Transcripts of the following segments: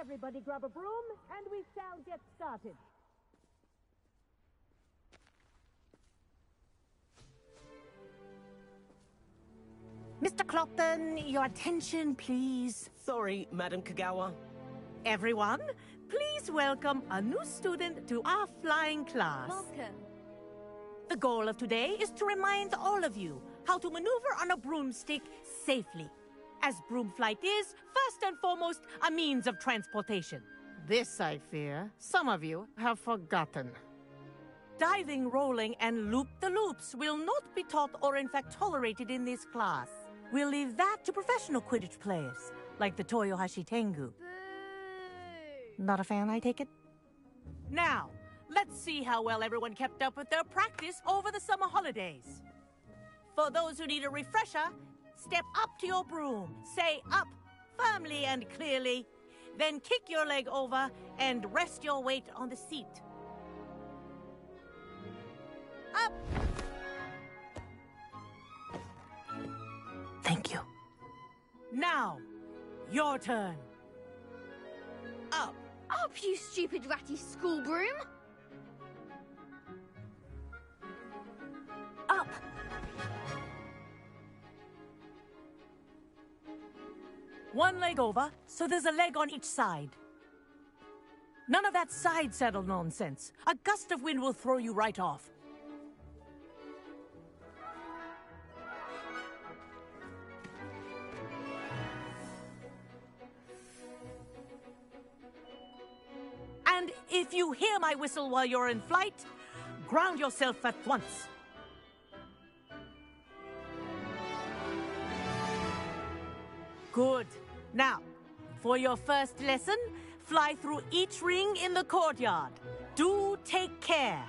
Everybody grab a broom, and we shall get started. Mr. Clopton, your attention, please. Sorry, Madam Kagawa. Everyone, please welcome a new student to our flying class. Welcome. The goal of today is to remind all of you how to maneuver on a broomstick safely, as broom flight is, first and foremost, a means of transportation. This, I fear, some of you have forgotten. Diving, rolling, and loop-the-loops will not be taught or in fact tolerated in this class. We'll leave that to professional Quidditch players, like the Toyohashi Tengu. Boo! Not a fan, I take it? Now, let's see how well everyone kept up with their practice over the summer holidays. For those who need a refresher, step up to your broom, say up firmly and clearly, then kick your leg over and rest your weight on the seat. Up! Thank you. Now, your turn. Up. Up, you stupid ratty school broom! Up! One leg over, so there's a leg on each side. None of that side saddle nonsense. A gust of wind will throw you right off. And if you hear my whistle while you're in flight, ground yourself at once. Good. Now, for your first lesson, fly through each ring in the courtyard. Do take care.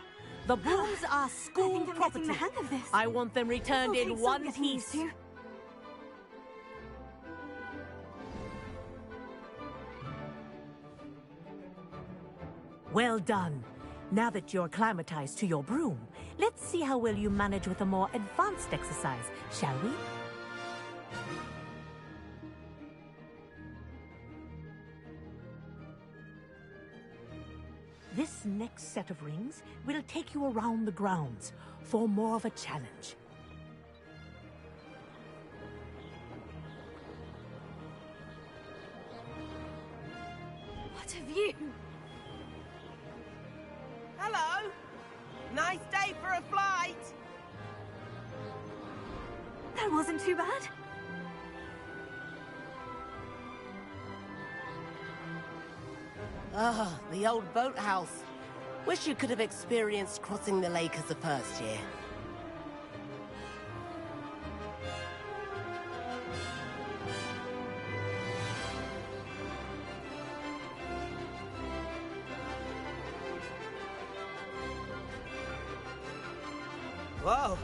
The brooms are school property. Getting the hang of this. I want them returned in one piece. Well done. Now that you're acclimatized to your broom, let's see how well you manage with a more advanced exercise, shall we? This next set of rings will take you around the grounds for more of a challenge. What have you? Hello. Nice day for a flight. That wasn't too bad. Ah, the old boathouse. Wish you could have experienced crossing the lake as a first year. Whoa,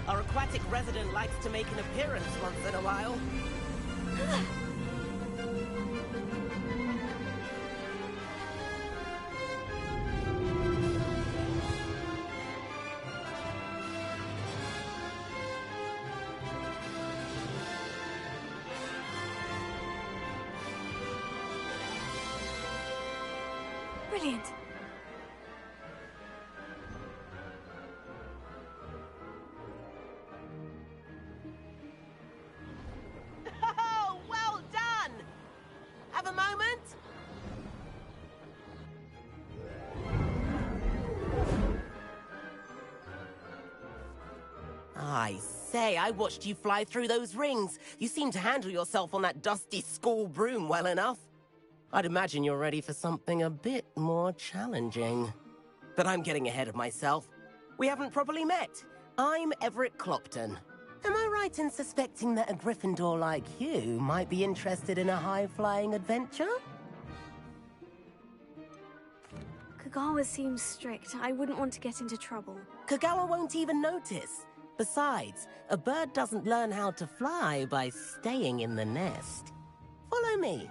our aquatic resident likes to make an appearance once in a while. Brilliant. Oh, well done! Have a moment? I say, I watched you fly through those rings. You seem to handle yourself on that dusty school broom well enough. I'd imagine you're ready for something a bit more challenging. But I'm getting ahead of myself. We haven't properly met. I'm Everett Clopton. Am I right in suspecting that a Gryffindor like you might be interested in a high-flying adventure? Kagawa seems strict. I wouldn't want to get into trouble. Kagawa won't even notice. Besides, a bird doesn't learn how to fly by staying in the nest. Follow me.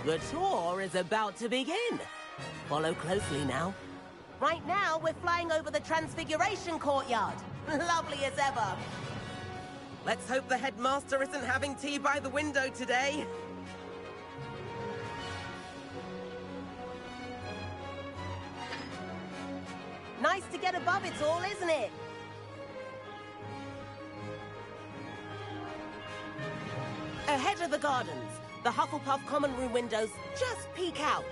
The tour is about to begin. Follow closely now. Right now, we're flying over the Transfiguration Courtyard. Lovely as ever. Let's hope the headmaster isn't having tea by the window today. Nice to get above it all, isn't it? Ahead of the gardens, the Hufflepuff common room windows just peek out.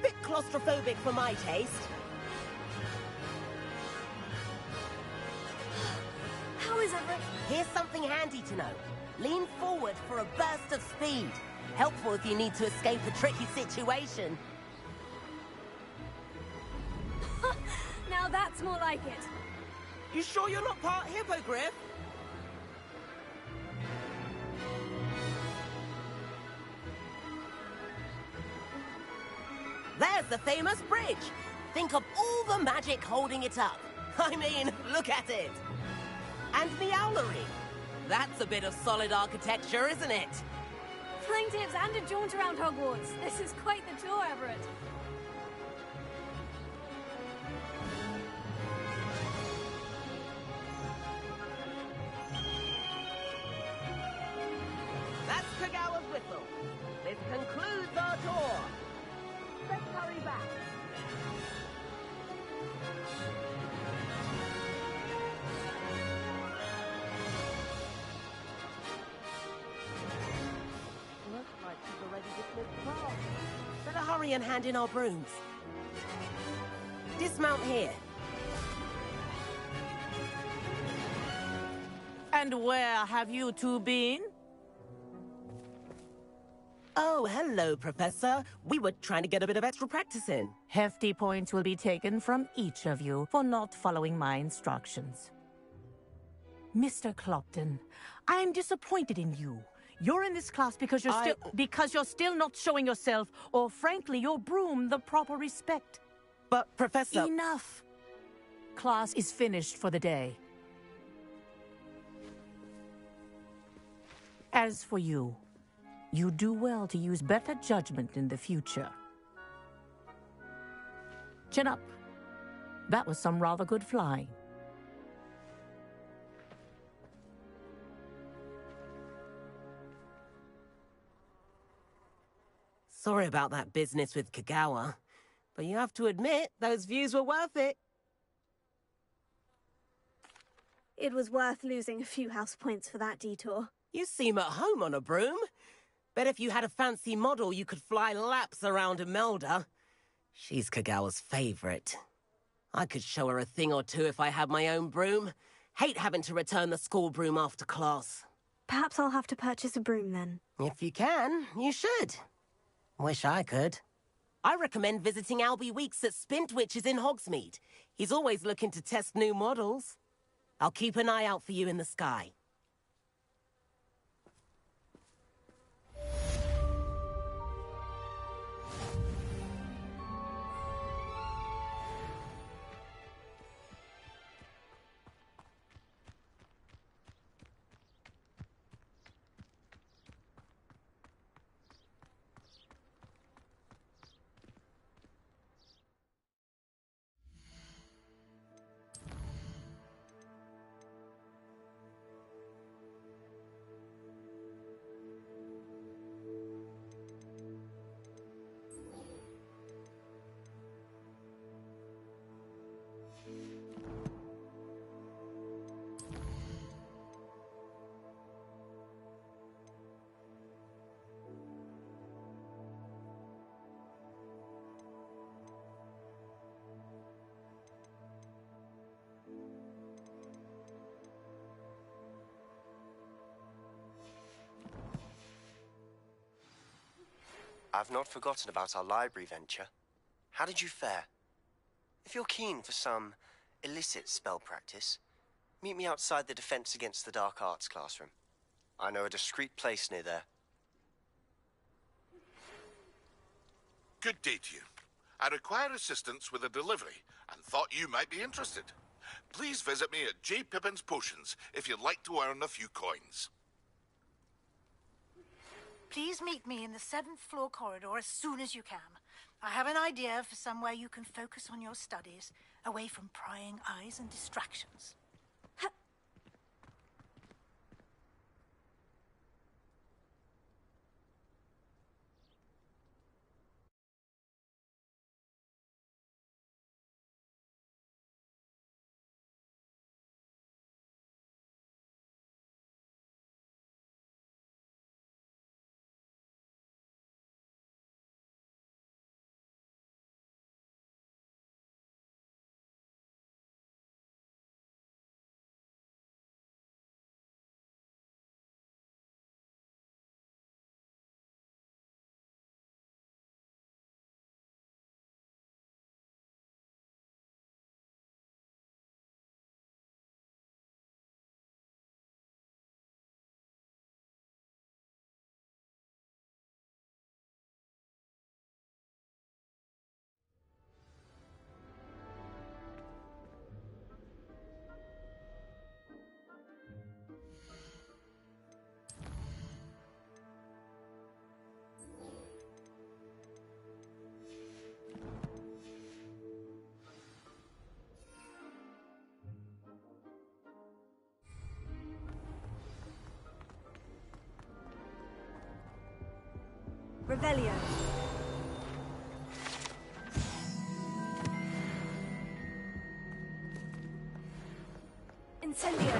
Bit claustrophobic for my taste. How is everyone? Here's something handy to know. Lean forward for a burst of speed. Helpful if you need to escape a tricky situation. Now that's more like it. You sure you're not part hippogriff? There's the famous bridge. Think of all the magic holding it up. I mean, look at it. And the owlery. That's a bit of solid architecture, isn't it? Flying tips and a jaunt around Hogwarts. This is quite the tour, Everett. That's Kagawa's whistle. This concludes our tour. Let's hurry back. Looks like she's already dismissed class. Better hurry and hand in our brooms. Dismount here. And where have you two been? Oh, hello, Professor. We were trying to get a bit of extra practice in. Hefty points will be taken from each of you for not following my instructions. Mr. Clopton, I am disappointed in you. You're in this class because you're still not showing yourself, or frankly, your broom, the proper respect. But, Professor... Enough. Class is finished for the day. As for you, you do well to use better judgment in the future. Chin up. That was some rather good flying. Sorry about that business with Kagawa, but you have to admit, those views were worth it. It was worth losing a few house points for that detour. You seem at home on a broom. Bet if you had a fancy model, you could fly laps around Imelda. She's Kagawa's favorite. I could show her a thing or two if I had my own broom. Hate having to return the school broom after class. Perhaps I'll have to purchase a broom then. If you can, you should. Wish I could. I recommend visiting Albie Weeks at Spintwitches in Hogsmeade. He's always looking to test new models. I'll keep an eye out for you in the sky. I've not forgotten about our library venture. How did you fare? If you're keen for some illicit spell practice, meet me outside the Defense Against the Dark Arts classroom. I know a discreet place near there. Good day to you. I require assistance with a delivery and thought you might be interested. Please visit me at J. Pippin's Potions if you'd like to earn a few coins. Please meet me in the 7th floor corridor as soon as you can. I have an idea for somewhere you can focus on your studies, away from prying eyes and distractions. Revelio. Incendio.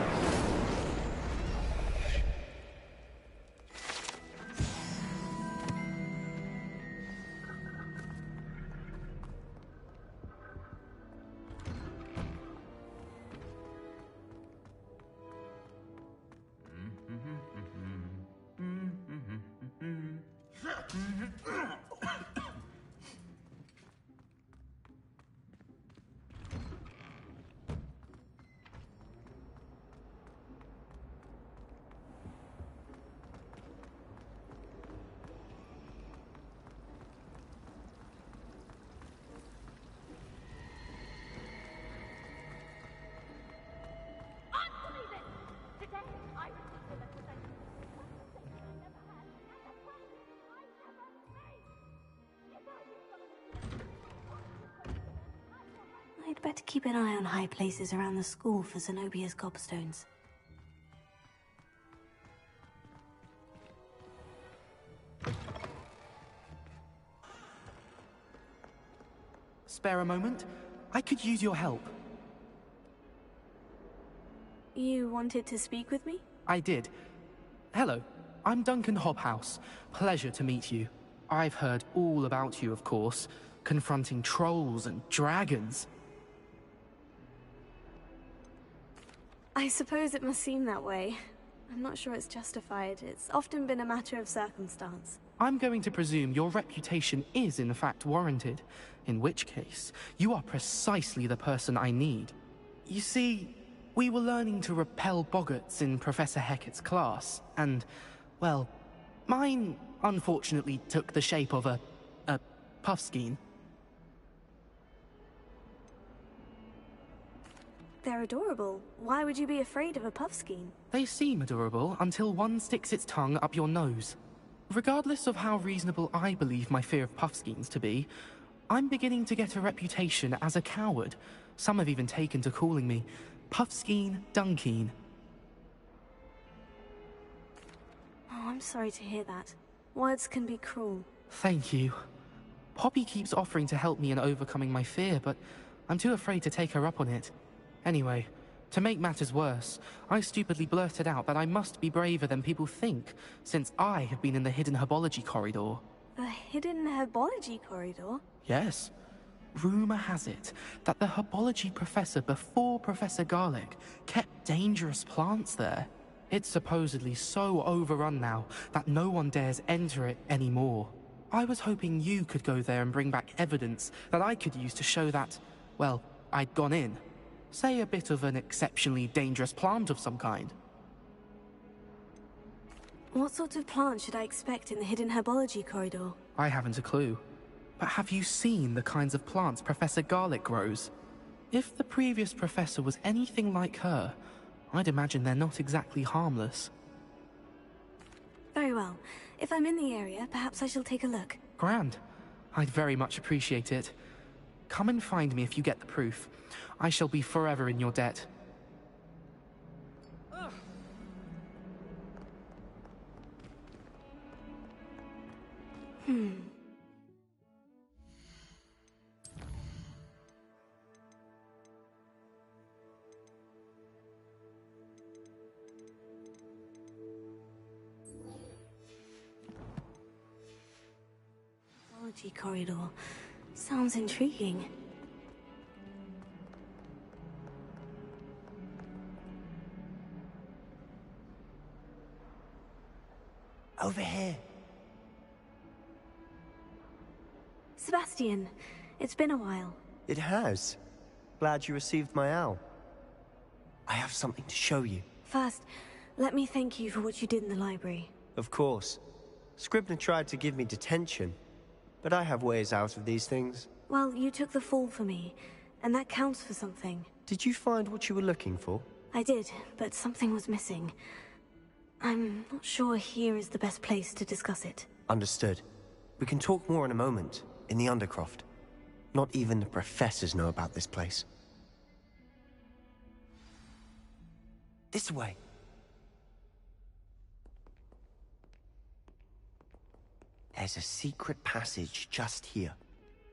I'd better keep an eye on high places around the school for Zenobia's gobstones. Spare a moment? I could use your help. You wanted to speak with me? I did. Hello, I'm Duncan Hobhouse. Pleasure to meet you. I've heard all about you, of course, confronting trolls and dragons. I suppose it must seem that way. I'm not sure it's justified. It's often been a matter of circumstance. I'm going to presume your reputation is in fact warranted, in which case, you are precisely the person I need. You see, we were learning to repel boggarts in Professor Hecat's class, and, well, mine unfortunately took the shape of a puffskein. They're adorable. Why would you be afraid of a puffskein? They seem adorable until one sticks its tongue up your nose. Regardless of how reasonable I believe my fear of puffskeins to be, I'm beginning to get a reputation as a coward. Some have even taken to calling me Puffskein Dunkeen. Oh, I'm sorry to hear that. Words can be cruel. Thank you. Poppy keeps offering to help me in overcoming my fear, but I'm too afraid to take her up on it. Anyway, to make matters worse, I stupidly blurted out that I must be braver than people think, since I have been in the hidden herbology corridor. The hidden herbology corridor? Yes. Rumor has it that the herbology professor before Professor Garlic kept dangerous plants there. It's supposedly so overrun now that no one dares enter it anymore. I was hoping you could go there and bring back evidence that I could use to show that, well, I'd gone in. Say a bit of an exceptionally dangerous plant of some kind. What sort of plant should I expect in the hidden herbology corridor? I haven't a clue. But have you seen the kinds of plants Professor Garlic grows? If the previous professor was anything like her, I'd imagine they're not exactly harmless. Very well. If I'm in the area, perhaps I shall take a look. Grand. I'd very much appreciate it. Come and find me if you get the proof. I shall be forever in your debt. Herbology corridor. Sounds intriguing. Over here. Sebastian, it's been a while. It has. Glad you received my owl. I have something to show you. First, let me thank you for what you did in the library. Of course. Scribner tried to give me detention, but I have ways out of these things. Well, you took the fall for me, and that counts for something. Did you find what you were looking for? I did, but something was missing. I'm not sure here is the best place to discuss it. Understood. We can talk more in a moment, in the Undercroft. Not even the professors know about this place. This way. There's a secret passage just here.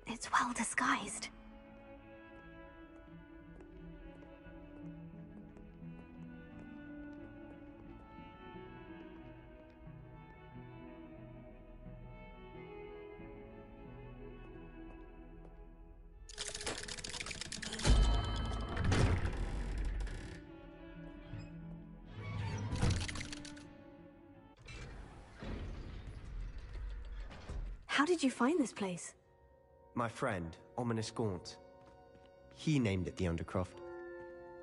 It's well disguised. How did you find this place? My friend, Ominous Gaunt. He named it the Undercroft.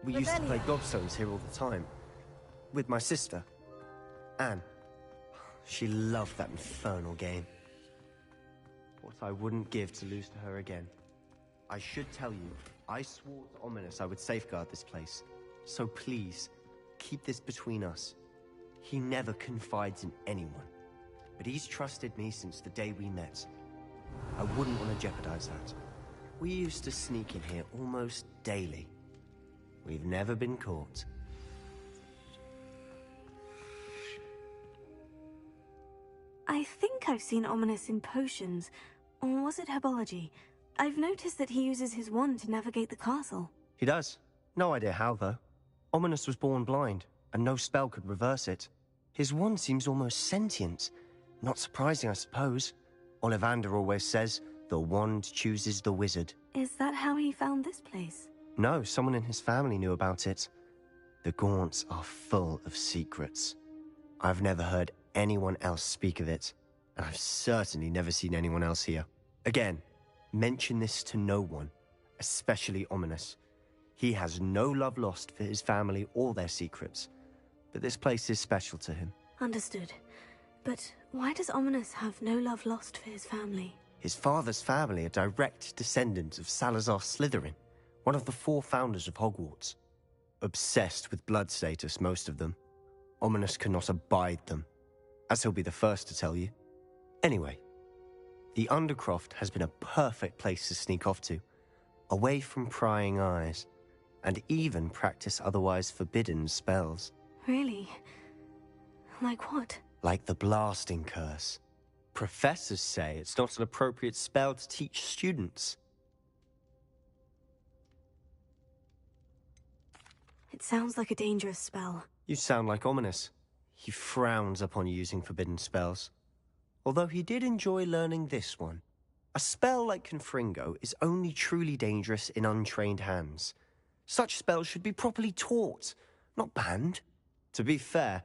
We used to play gobstones here all the time. With my sister, Anne. She loved that infernal game. What I wouldn't give to lose to her again. I should tell you, I swore to Ominous I would safeguard this place. So please, keep this between us. He never confides in anyone. But he's trusted me since the day we met. I wouldn't want to jeopardize that. We used to sneak in here almost daily. We've never been caught. I think I've seen Ominous in potions. Or was it herbology? I've noticed that he uses his wand to navigate the castle. He does. No idea how, though. Ominous was born blind, and no spell could reverse it. His wand seems almost sentient. Not surprising, I suppose. Ollivander always says, the wand chooses the wizard. Is that how he found this place? No, someone in his family knew about it. The Gaunts are full of secrets. I've never heard anyone else speak of it, and I've certainly never seen anyone else here. Again, mention this to no one, especially Ominous. He has no love lost for his family or their secrets, but this place is special to him. Understood. But why does Ominous have no love lost for his family? His father's family are direct descendants of Salazar Slytherin, one of the 4 founders of Hogwarts. Obsessed with blood status, most of them. Ominous cannot abide them, as he'll be the first to tell you. Anyway, the Undercroft has been a perfect place to sneak off to, away from prying eyes, and even practice otherwise forbidden spells. Really? Like what? Like the blasting curse. Professors say it's not an appropriate spell to teach students. It sounds like a dangerous spell. You sound like Ominous. He frowns upon using forbidden spells. Although he did enjoy learning this one. A spell like Confringo is only truly dangerous in untrained hands. Such spells should be properly taught, not banned. To be fair,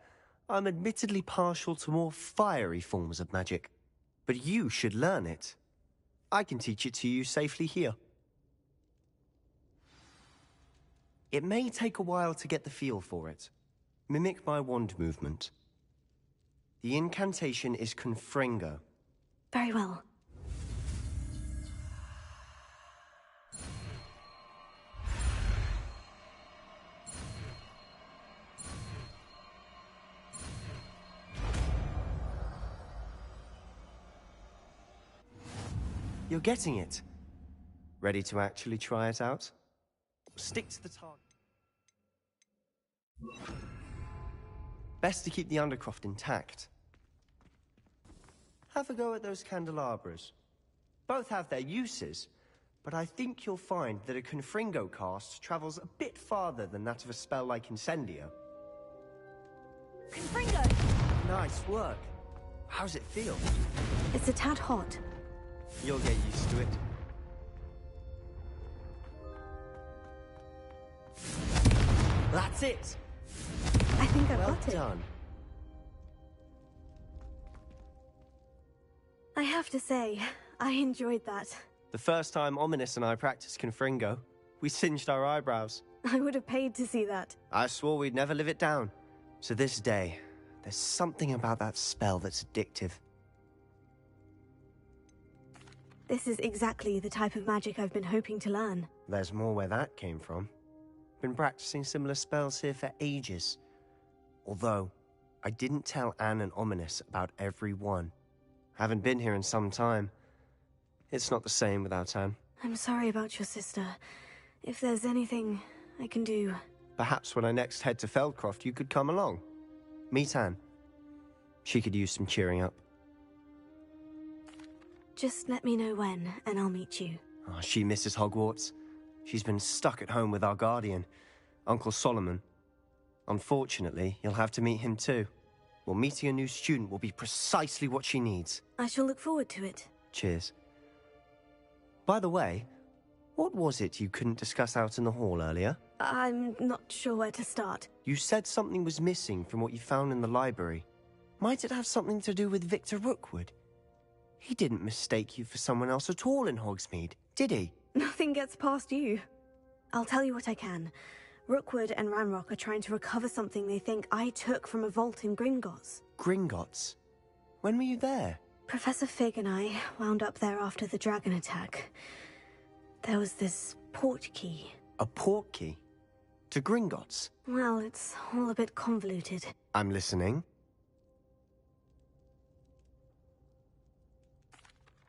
I'm admittedly partial to more fiery forms of magic. But you should learn it. I can teach it to you safely here. It may take a while to get the feel for it. Mimic my wand movement. The incantation is Confringo. Very well. You're getting it. Ready to actually try it out? Stick to the target. Best to keep the Undercroft intact. Have a go at those candelabras. Both have their uses, but I think you'll find that a Confringo cast travels a bit farther than that of a spell like Incendio. Confringo! Nice work. How's it feel? It's a tad hot. You'll get used to it. That's it! I think I've Well got it. done. I have to say, I enjoyed that. The first time Ominous and I practiced Confringo, we singed our eyebrows. I would have paid to see that. I swore we'd never live it down. To this day, there's something about that spell that's addictive. This is exactly the type of magic I've been hoping to learn. There's more where that came from. Been practicing similar spells here for ages. Although, I didn't tell Anne and Ominous about every one. Haven't been here in some time. It's not the same without Anne. I'm sorry about your sister. If there's anything I can do... Perhaps when I next head to Feldcroft, you could come along. Meet Anne. She could use some cheering up. Just let me know when, and I'll meet you. Oh, she misses Hogwarts. She's been stuck at home with our guardian, Uncle Solomon. Unfortunately, you'll have to meet him too. Well, meeting a new student will be precisely what she needs. I shall look forward to it. Cheers. By the way, what was it you couldn't discuss out in the hall earlier? I'm not sure where to start. You said something was missing from what you found in the library. Might it have something to do with Victor Rookwood? He didn't mistake you for someone else at all in Hogsmeade, did he? Nothing gets past you. I'll tell you what I can. Rookwood and Ranrock are trying to recover something they think I took from a vault in Gringotts. Gringotts? When were you there? Professor Fig and I wound up there after the dragon attack. There was this port key. A port key? To Gringotts? Well, it's all a bit convoluted. I'm listening.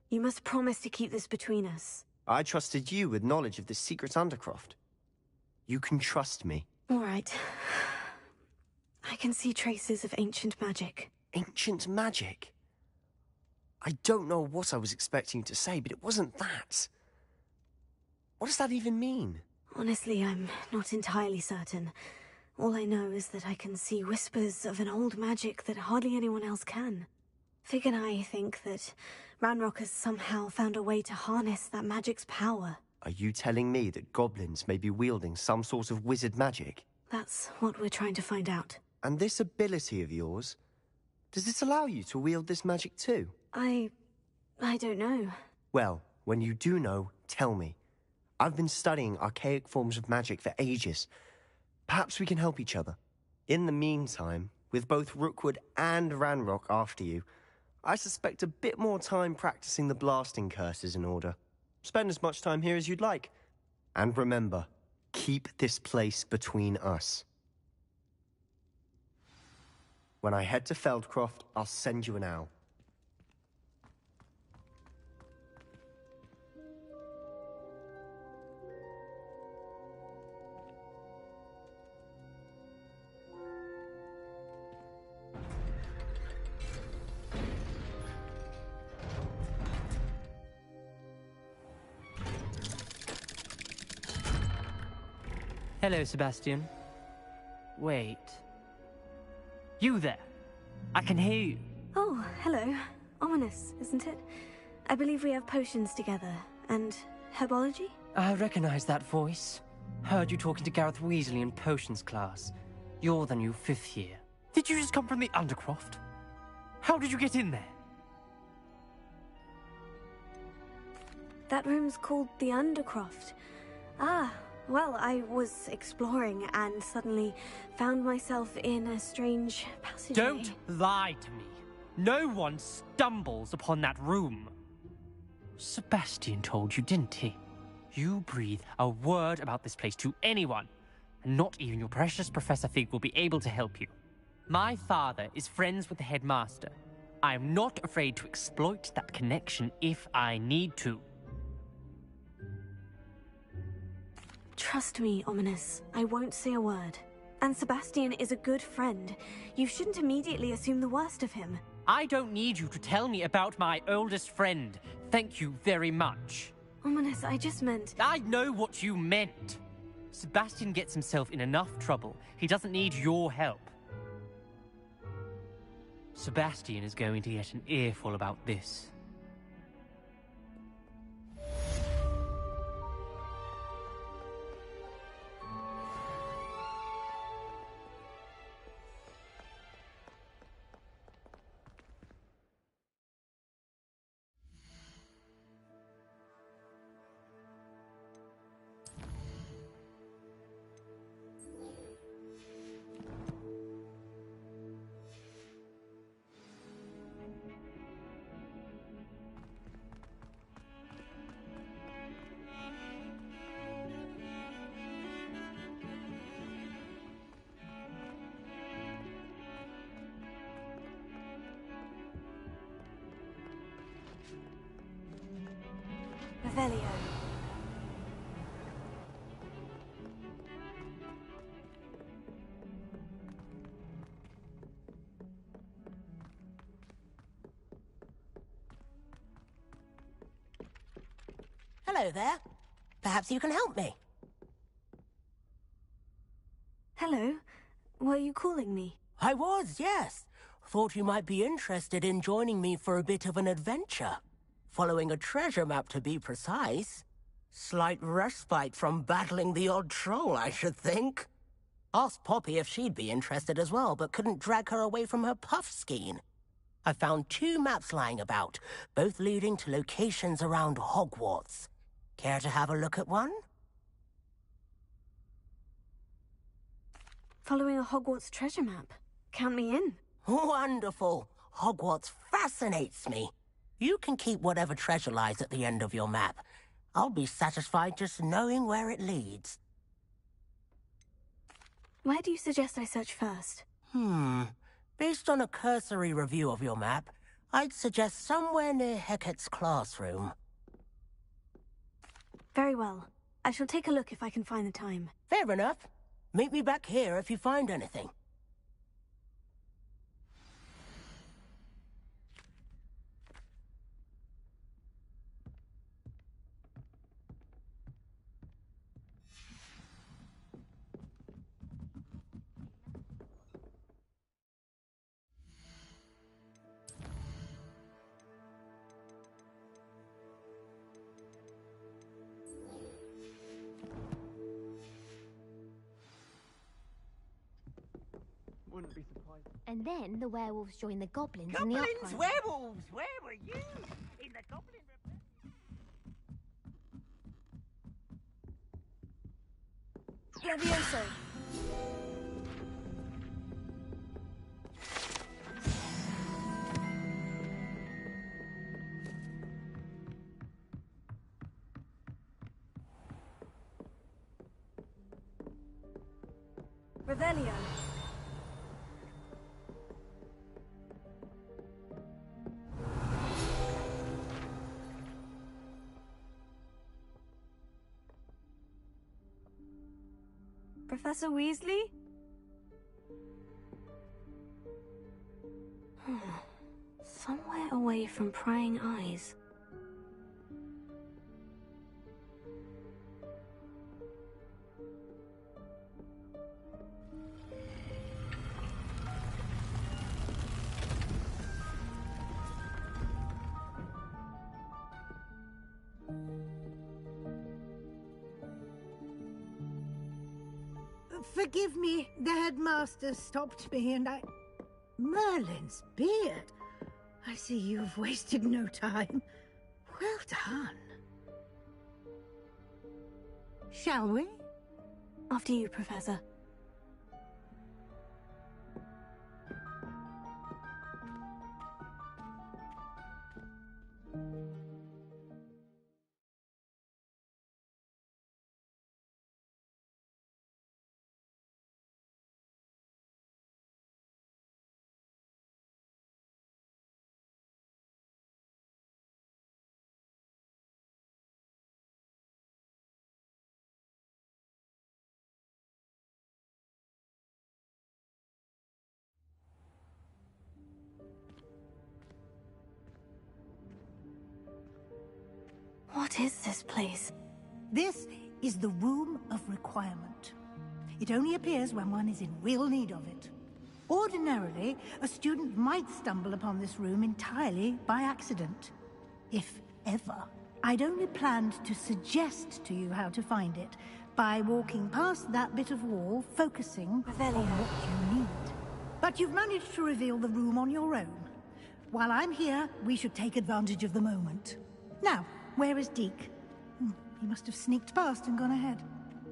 You must promise to keep this between us. I trusted you with knowledge of this secret undercroft. You can trust me. All right. I can see traces of ancient magic. Ancient magic? I don't know what I was expecting you to say, but it wasn't that. What does that even mean? Honestly, I'm not entirely certain. All I know is that I can see whispers of an old magic that hardly anyone else can. Fig and I think that Ranrock has somehow found a way to harness that magic's power. Are you telling me that goblins may be wielding some sort of wizard magic? That's what we're trying to find out. And this ability of yours, does it allow you to wield this magic too? I don't know. Well, when you do know, tell me. I've been studying archaic forms of magic for ages. Perhaps we can help each other. In the meantime, with both Rookwood and Ranrock after you, I suspect a bit more time practicing the blasting curse is in order. Spend as much time here as you'd like. And remember, keep this place between us. When I head to Feldcroft, I'll send you an owl. Hello, Sebastian. Wait. You there? I can hear you. Oh, hello. Ominous, isn't it? I believe we have potions together. And herbology? I recognize that voice. Heard you talking to Gareth Weasley in potions class. You're the new 5th year. Did you just come from the Undercroft? How did you get in there? That room's called the Undercroft. Ah, well, I was exploring and suddenly found myself in a strange passageway. Don't lie to me. No one stumbles upon that room. Sebastian told you, didn't he? You breathe a word about this place to anyone, and not even your precious Professor Fig will be able to help you. My father is friends with the headmaster. I am not afraid to exploit that connection if I need to. Trust me, Ominous. I won't say a word. And Sebastian is a good friend. You shouldn't immediately assume the worst of him. I don't need you to tell me about my oldest friend. Thank you very much. Ominous, I just meant... I know what you meant. Sebastian gets himself in enough trouble. He doesn't need your help. Sebastian is going to get an earful about this. Revelio. Hello there. Perhaps you can help me. Hello. Were you calling me? I was, yes. Thought you might be interested in joining me for a bit of an adventure. Following a treasure map, to be precise. Slight respite from battling the odd troll, I should think. Asked Poppy if she'd be interested as well, but couldn't drag her away from her puff skein. I found 2 maps lying about, both leading to locations around Hogwarts. Care to have a look at one? Following a Hogwarts treasure map. Count me in. Wonderful. Hogwarts fascinates me. You can keep whatever treasure lies at the end of your map. I'll be satisfied just knowing where it leads. Where do you suggest I search first? Based on a cursory review of your map, I'd suggest somewhere near Hecat's classroom. Very well. I shall take a look if I can find the time. Fair enough. Meet me back here if you find anything. Wouldn't be surprised. And then the werewolves join the goblins in the Goblins, uprising. werewolves, where were you? In the goblin... Levioso! Revelio. Professor Weasley? Somewhere away from prying eyes. Forgive me, the headmaster stopped me and I... Merlin's beard. I see you've wasted no time. Well done. Shall we? After you, Professor. What is this place? This is the Room of Requirement. It only appears when one is in real need of it. Ordinarily, a student might stumble upon this room entirely by accident. If ever. I'd only planned to suggest to you how to find it by walking past that bit of wall, focusing on what you need. But you've managed to reveal the room on your own. While I'm here, we should take advantage of the moment. Now, where is Deke? He must have sneaked past and gone ahead.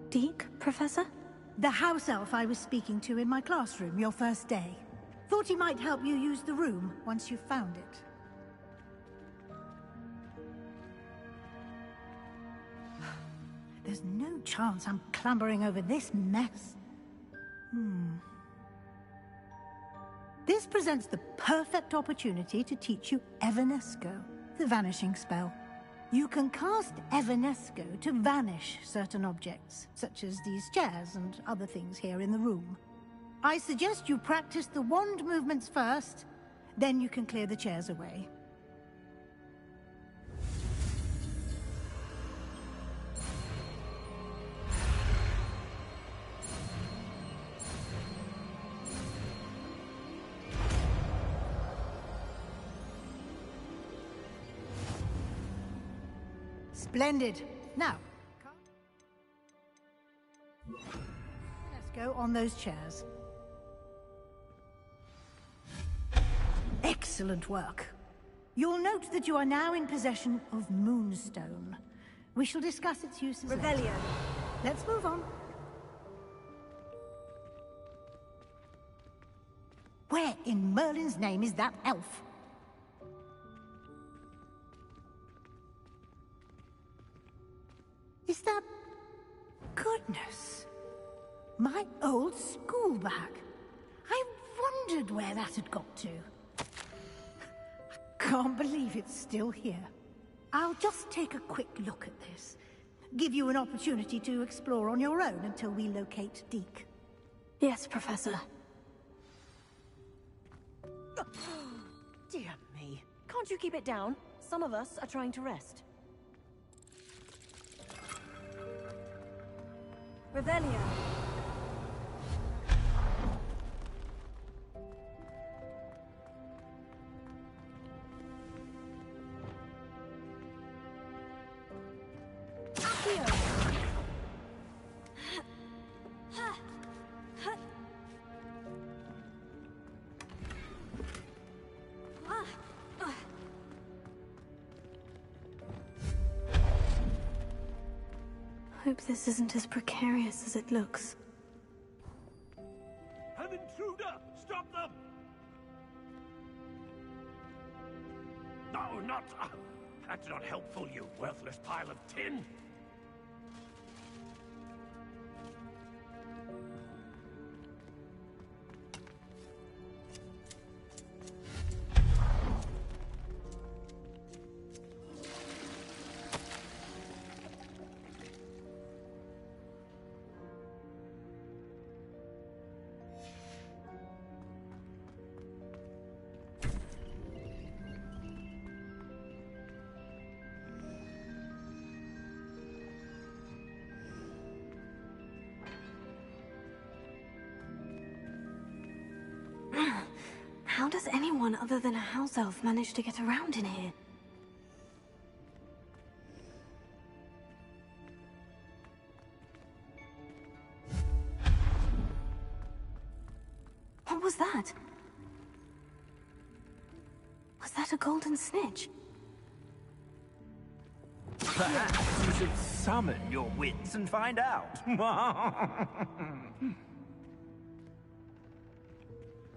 Deke, Professor? The house elf I was speaking to in my classroom your first day. Thought he might help you use the room once you found it. There's no chance I'm clambering over this mess. This presents the perfect opportunity to teach you Evanesco, the vanishing spell. You can cast Evanesco to vanish certain objects, such as these chairs and other things here in the room. I suggest you practice the wand movements first, then you can clear the chairs away. Splendid. Now, let's go on those chairs. Excellent work. You'll note that you are now in possession of Moonstone. We shall discuss its uses later. Revelio. Let's move on. Where in Merlin's name is that elf? Is that... Goodness. My old school bag. I wondered where that had got to. I can't believe it's still here. I'll just take a quick look at this. Give you an opportunity to explore on your own until we locate Deke. Yes, Professor. Dear me. Can't you keep it down? Some of us are trying to rest. Revelio. Hope this isn't as precarious as it looks. An intruder! Stop them! No, not... that's not helpful, you worthless pile of tin! How does anyone other than a house elf manage to get around in here? What was that? Was that a golden snitch? Perhaps you should summon your wits and find out.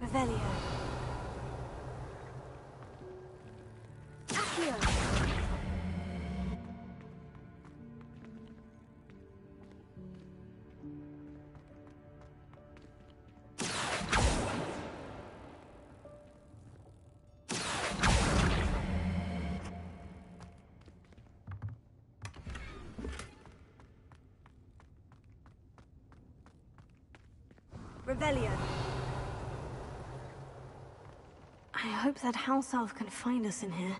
Revelio. Accio. Revelio. I hope that house elf can find us in here.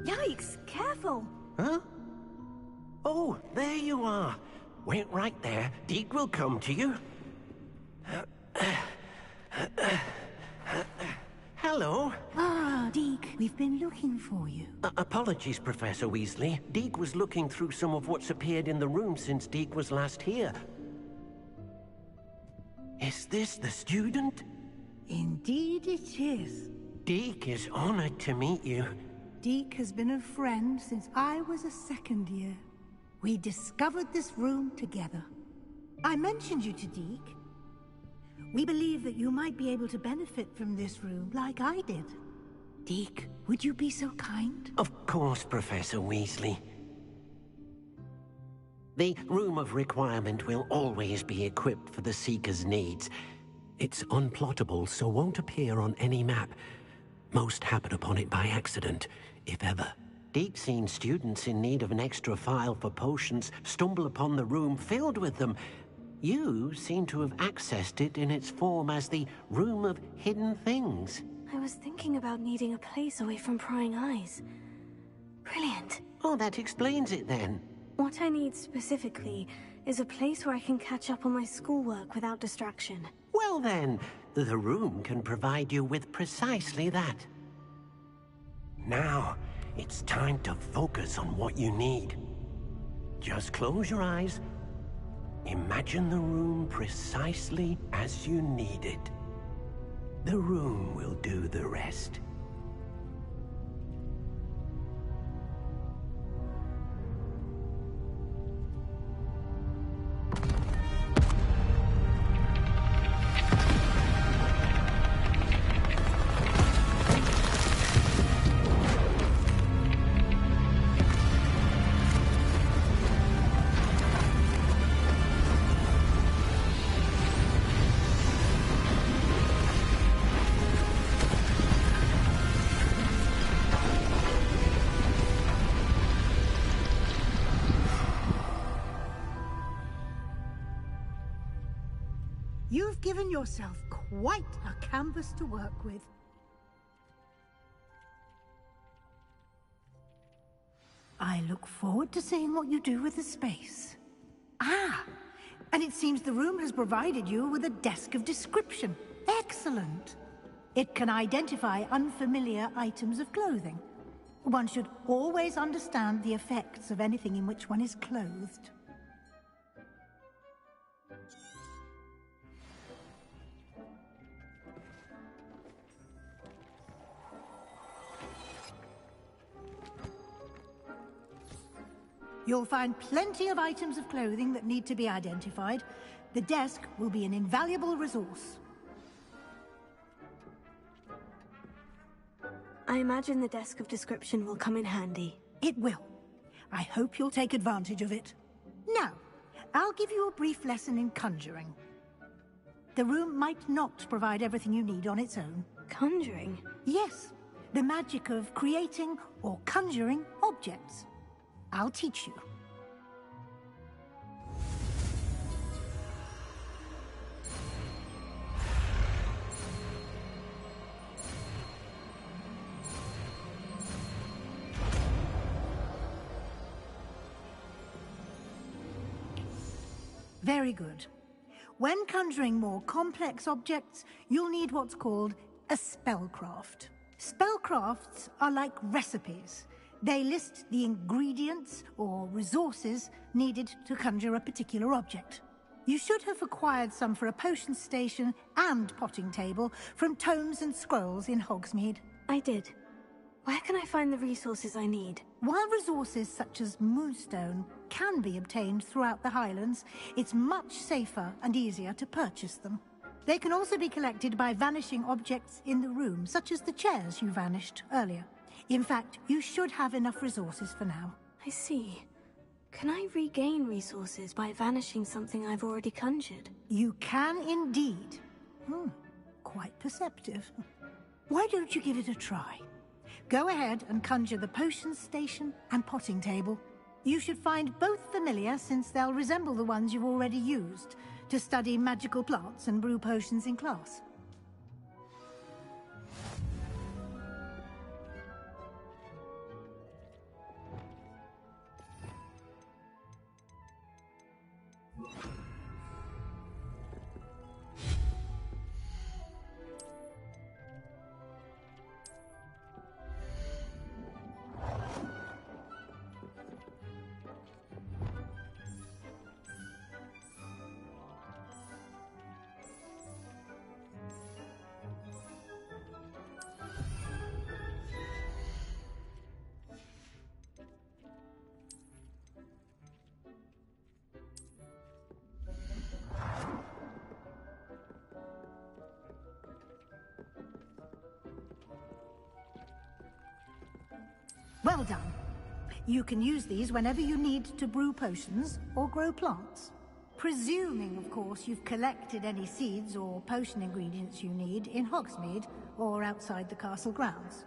Yikes! Careful! Huh? Oh, there you are. Wait right there. Deke will come to you. Hello. Ah, Deke, we've been looking for you. Apologies, Professor Weasley. Deke was looking through some of what's appeared in the room since Deke was last here. Is this the student? Indeed it is. Deke is honored to meet you. Deke has been a friend since I was a second year. We discovered this room together. I mentioned you to Deke. We believe that you might be able to benefit from this room like I did. Deke, would you be so kind? Of course, Professor Weasley. The Room of Requirement will always be equipped for the Seeker's needs. It's unplottable, so won't appear on any map. Most happen upon it by accident, if ever. Deke's seen students in need of an extra file for potions stumble upon the room filled with them. You seem to have accessed it in its form as the Room of Hidden Things. I was thinking about needing a place away from prying eyes. Brilliant. Oh, that explains it then. What I need specifically is a place where I can catch up on my schoolwork without distraction. Well then, the room can provide you with precisely that. Now, it's time to focus on what you need. Just close your eyes. Imagine the room precisely as you need it. The room will do the rest. You've given yourself quite a canvas to work with. I look forward to seeing what you do with the space. Ah, and it seems the room has provided you with a desk of description. Excellent. It can identify unfamiliar items of clothing. One should always understand the effects of anything in which one is clothed. You'll find plenty of items of clothing that need to be identified. The desk will be an invaluable resource. I imagine the desk of description will come in handy. It will. I hope you'll take advantage of it. Now, I'll give you a brief lesson in conjuring. The room might not provide everything you need on its own. Conjuring? Yes, the magic of creating or conjuring objects. I'll teach you. Very good. When conjuring more complex objects, you'll need what's called a spellcraft. Spellcrafts are like recipes. They list the ingredients or resources needed to conjure a particular object. You should have acquired some for a potion station and potting table from tomes and scrolls in Hogsmeade. I did. Where can I find the resources I need? While resources such as moonstone can be obtained throughout the Highlands, it's much safer and easier to purchase them. They can also be collected by vanishing objects in the room, such as the chairs you vanished earlier. In fact, you should have enough resources for now. I see. Can I regain resources by vanishing something I've already conjured? You can indeed. Quite perceptive. Why don't you give it a try? Go ahead and conjure the potion station and potting table. You should find both familiar, since they'll resemble the ones you've already used to study magical plants and brew potions in class. Well done. You can use these whenever you need to brew potions or grow plants. Presuming, of course, you've collected any seeds or potion ingredients you need in Hogsmeade or outside the castle grounds.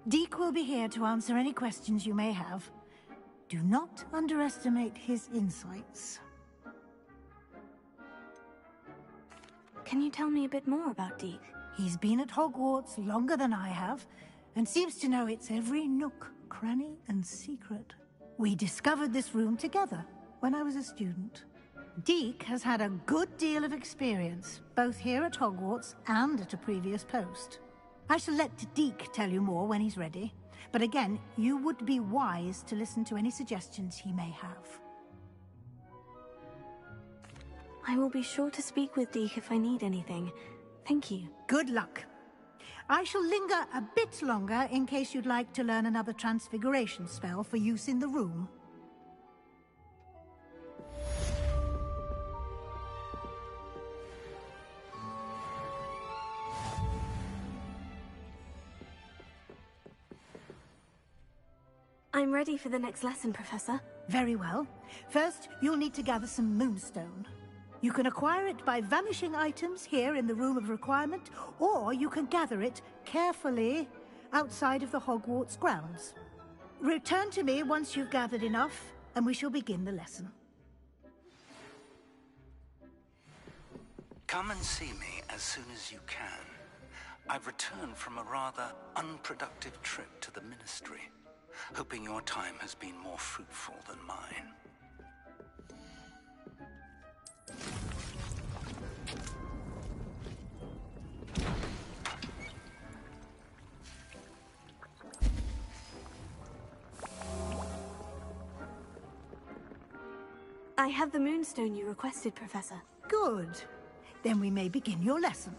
Deek will be here to answer any questions you may have. Do not underestimate his insights. Can you tell me a bit more about Deek? He's been at Hogwarts longer than I have, and seems to know its every nook, cranny, and secret. We discovered this room together when I was a student. Deke has had a good deal of experience, both here at Hogwarts and at a previous post. I shall let Deke tell you more when he's ready, but again, you would be wise to listen to any suggestions he may have. I will be sure to speak with Deke if I need anything. Thank you. Good luck. I shall linger a bit longer in case you'd like to learn another transfiguration spell for use in the room. I'm ready for the next lesson, Professor. Very well. First, you'll need to gather some moonstone. You can acquire it by vanishing items here in the Room of Requirement, or you can gather it carefully outside of the Hogwarts grounds. Return to me once you've gathered enough, and we shall begin the lesson. Come and see me as soon as you can. I've returned from a rather unproductive trip to the Ministry, hoping your time has been more fruitful than mine. I have the moonstone you requested, Professor. Good. Then we may begin your lesson.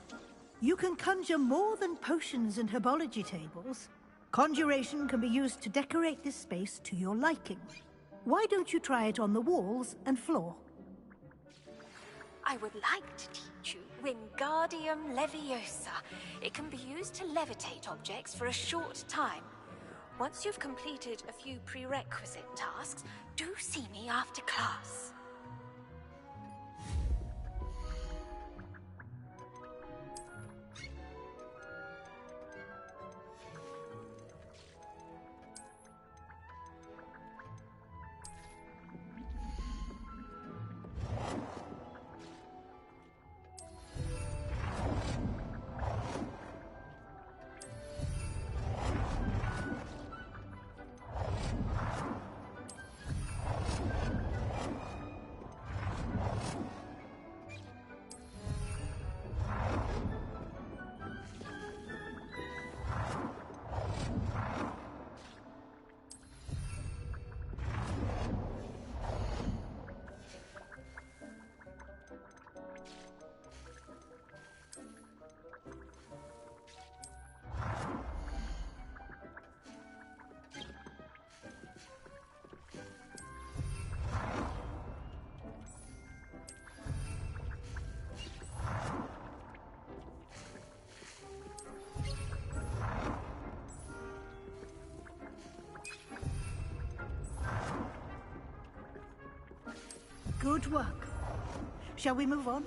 You can conjure more than potions and herbology tables. Conjuration can be used to decorate this space to your liking. Why don't you try it on the walls and floor? I would like to teach you Wingardium Leviosa. It can be used to levitate objects for a short time. Once you've completed a few prerequisite tasks, do see me after class. Good work. Shall we move on?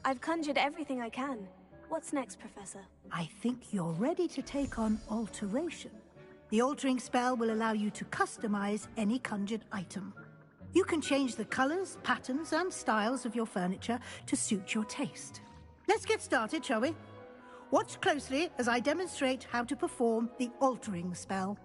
I've conjured everything I can. What's next, Professor? I think you're ready to take on alteration. The altering spell will allow you to customize any conjured item. You can change the colors, patterns, and styles of your furniture to suit your taste. Let's get started, shall we? Watch closely as I demonstrate how to perform the altering spell.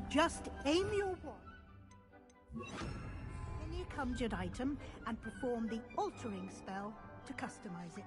Just aim your wand at any conjured item and perform the altering spell to customize it.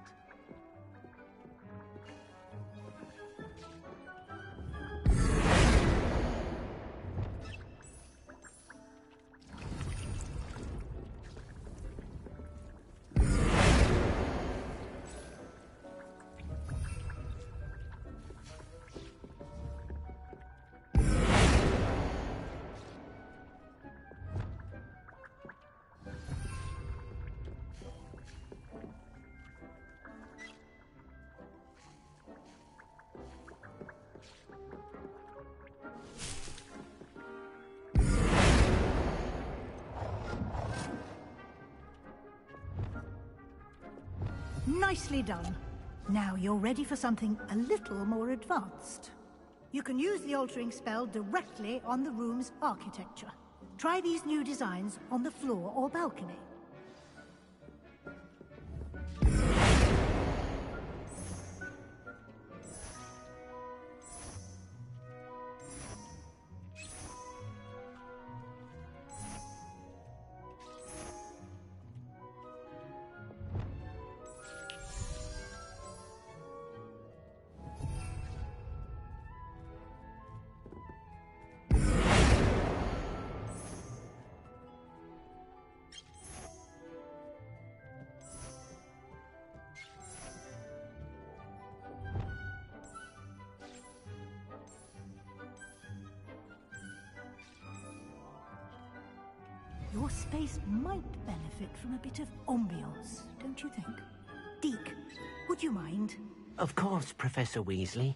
Nicely done. Now you're ready for something a little more advanced. You can use the altering spell directly on the room's architecture. Try these new designs on the floor or balcony. Your space might benefit from a bit of ambiance, don't you think? Deke, would you mind? Of course, Professor Weasley.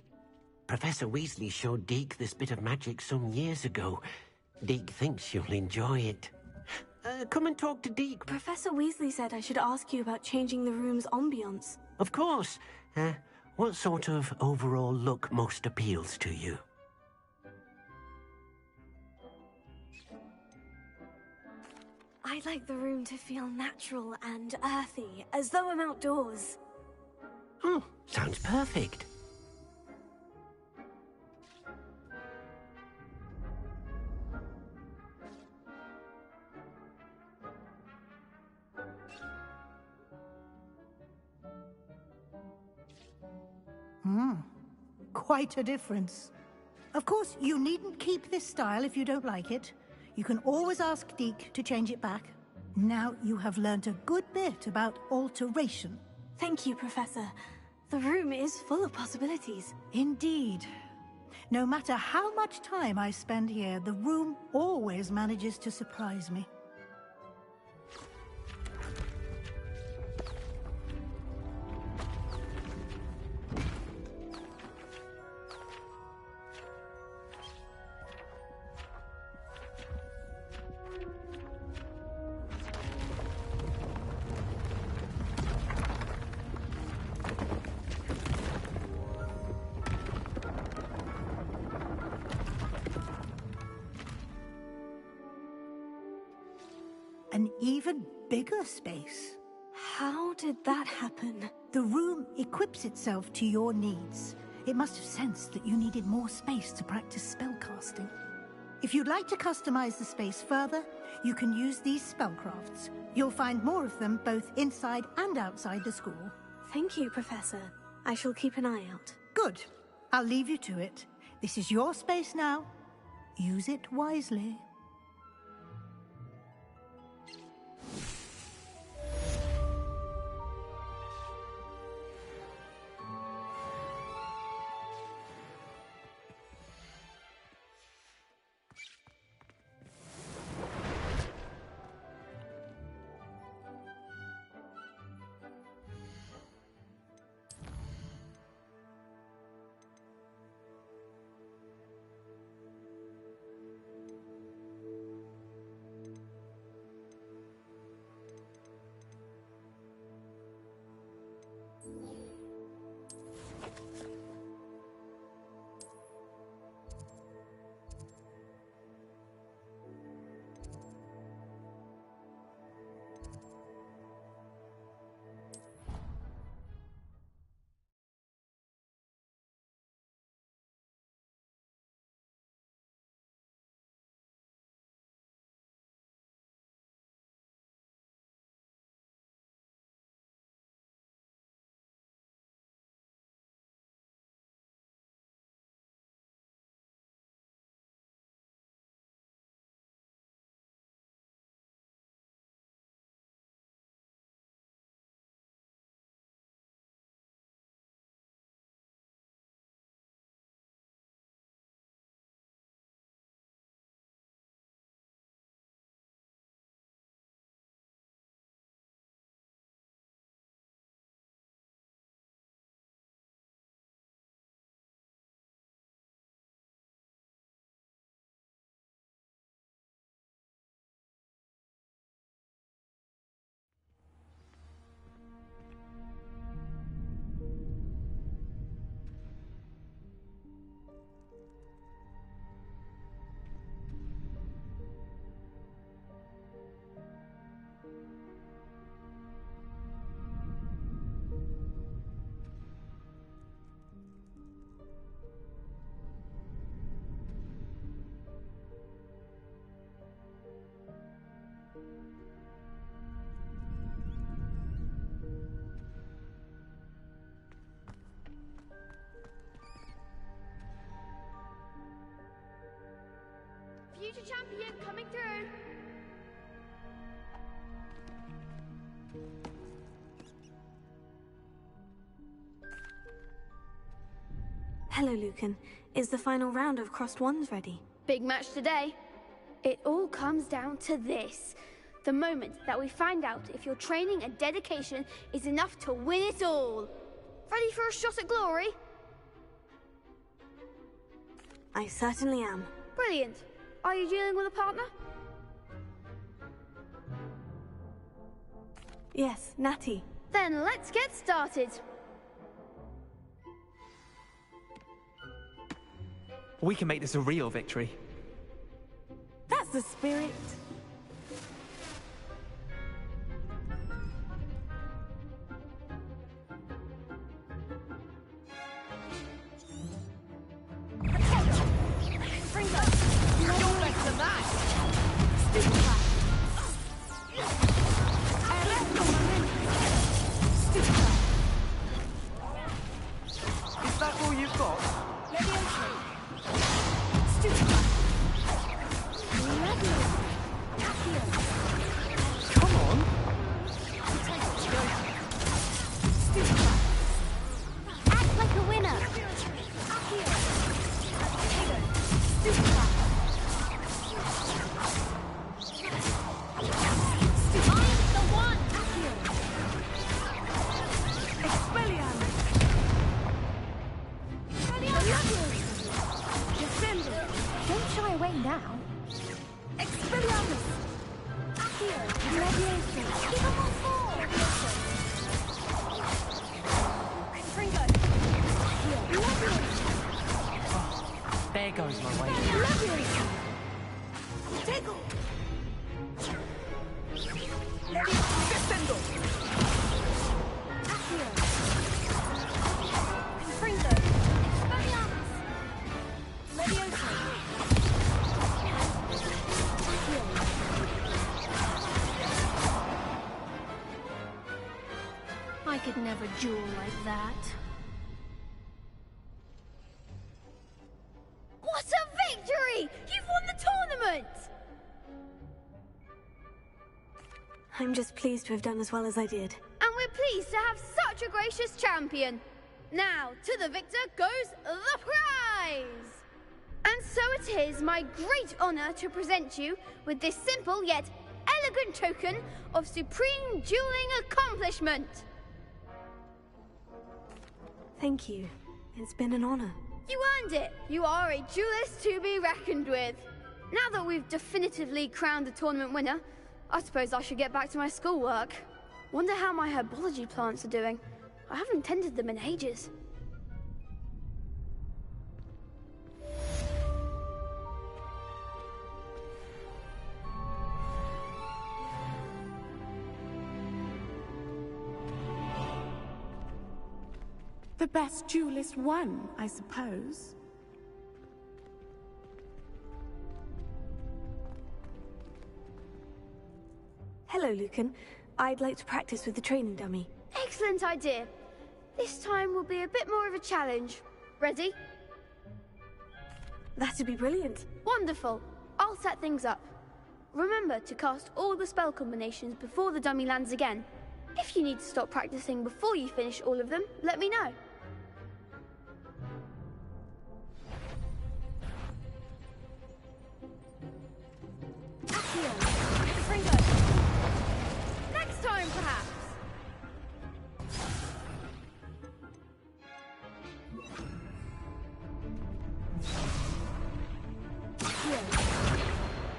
Professor Weasley showed Deke this bit of magic some years ago. Deke thinks you'll enjoy it. Come and talk to Deke. Professor Weasley said I should ask you about changing the room's ambiance. Of course. What sort of overall look most appeals to you? I'd like the room to feel natural and earthy, as though I'm outdoors. Oh, sounds perfect. Quite a difference. Of course, you needn't keep this style if you don't like it. You can always ask Deke to change it back. Now you have learnt a good bit about alteration. Thank you, Professor. The room is full of possibilities. Indeed. No matter how much time I spend here, the room always manages to surprise me. An even bigger space. How did that happen? The room equips itself to your needs. It must have sensed that you needed more space to practice spellcasting. If you'd like to customize the space further, you can use these spellcrafts. You'll find more of them both inside and outside the school. Thank you, Professor. I shall keep an eye out. Good. I'll leave you to it. This is your space now. Use it wisely. future champion coming through. Hello, Lucan. Is the final round of Crossed Wands ready? Big match today. It all comes down to this. The moment that we find out if your training and dedication is enough to win it all. Ready for a shot at glory? I certainly am. Brilliant. Are you dealing with a partner? Yes, Natty. Then let's get started. We can make this a real victory. That's the spirit. Is that all you've got? Come on! Act like a winner. Don't shy away now. Expelliarmus! Accio! Gladiator! Give them all four! Fringo! Gladiator! There goes my way. Gladiator! Diggle! Gryffindor! Accio! Fringo! Expelliarmus! Gladiator! I could never duel like that. What a victory! You've won the tournament! I'm just pleased to have done as well as I did. And we're pleased to have such a gracious champion. Now, to the victor goes the prize! And so it is my great honor to present you with this simple yet elegant token of supreme dueling accomplishment. Thank you. It's been an honor. You earned it. You are a duelist to be reckoned with. Now that we've definitively crowned the tournament winner, I suppose I should get back to my schoolwork. Wonder how my herbology plants are doing. I haven't tended them in ages. The best duelist won, I suppose. Hello, Lucan. I'd like to practice with the training dummy. Excellent idea. This time will be a bit more of a challenge. Ready? That'd be brilliant. Wonderful. I'll set things up. Remember to cast all the spell combinations before the dummy lands again. If you need to stop practicing before you finish all of them, let me know. Next time, perhaps.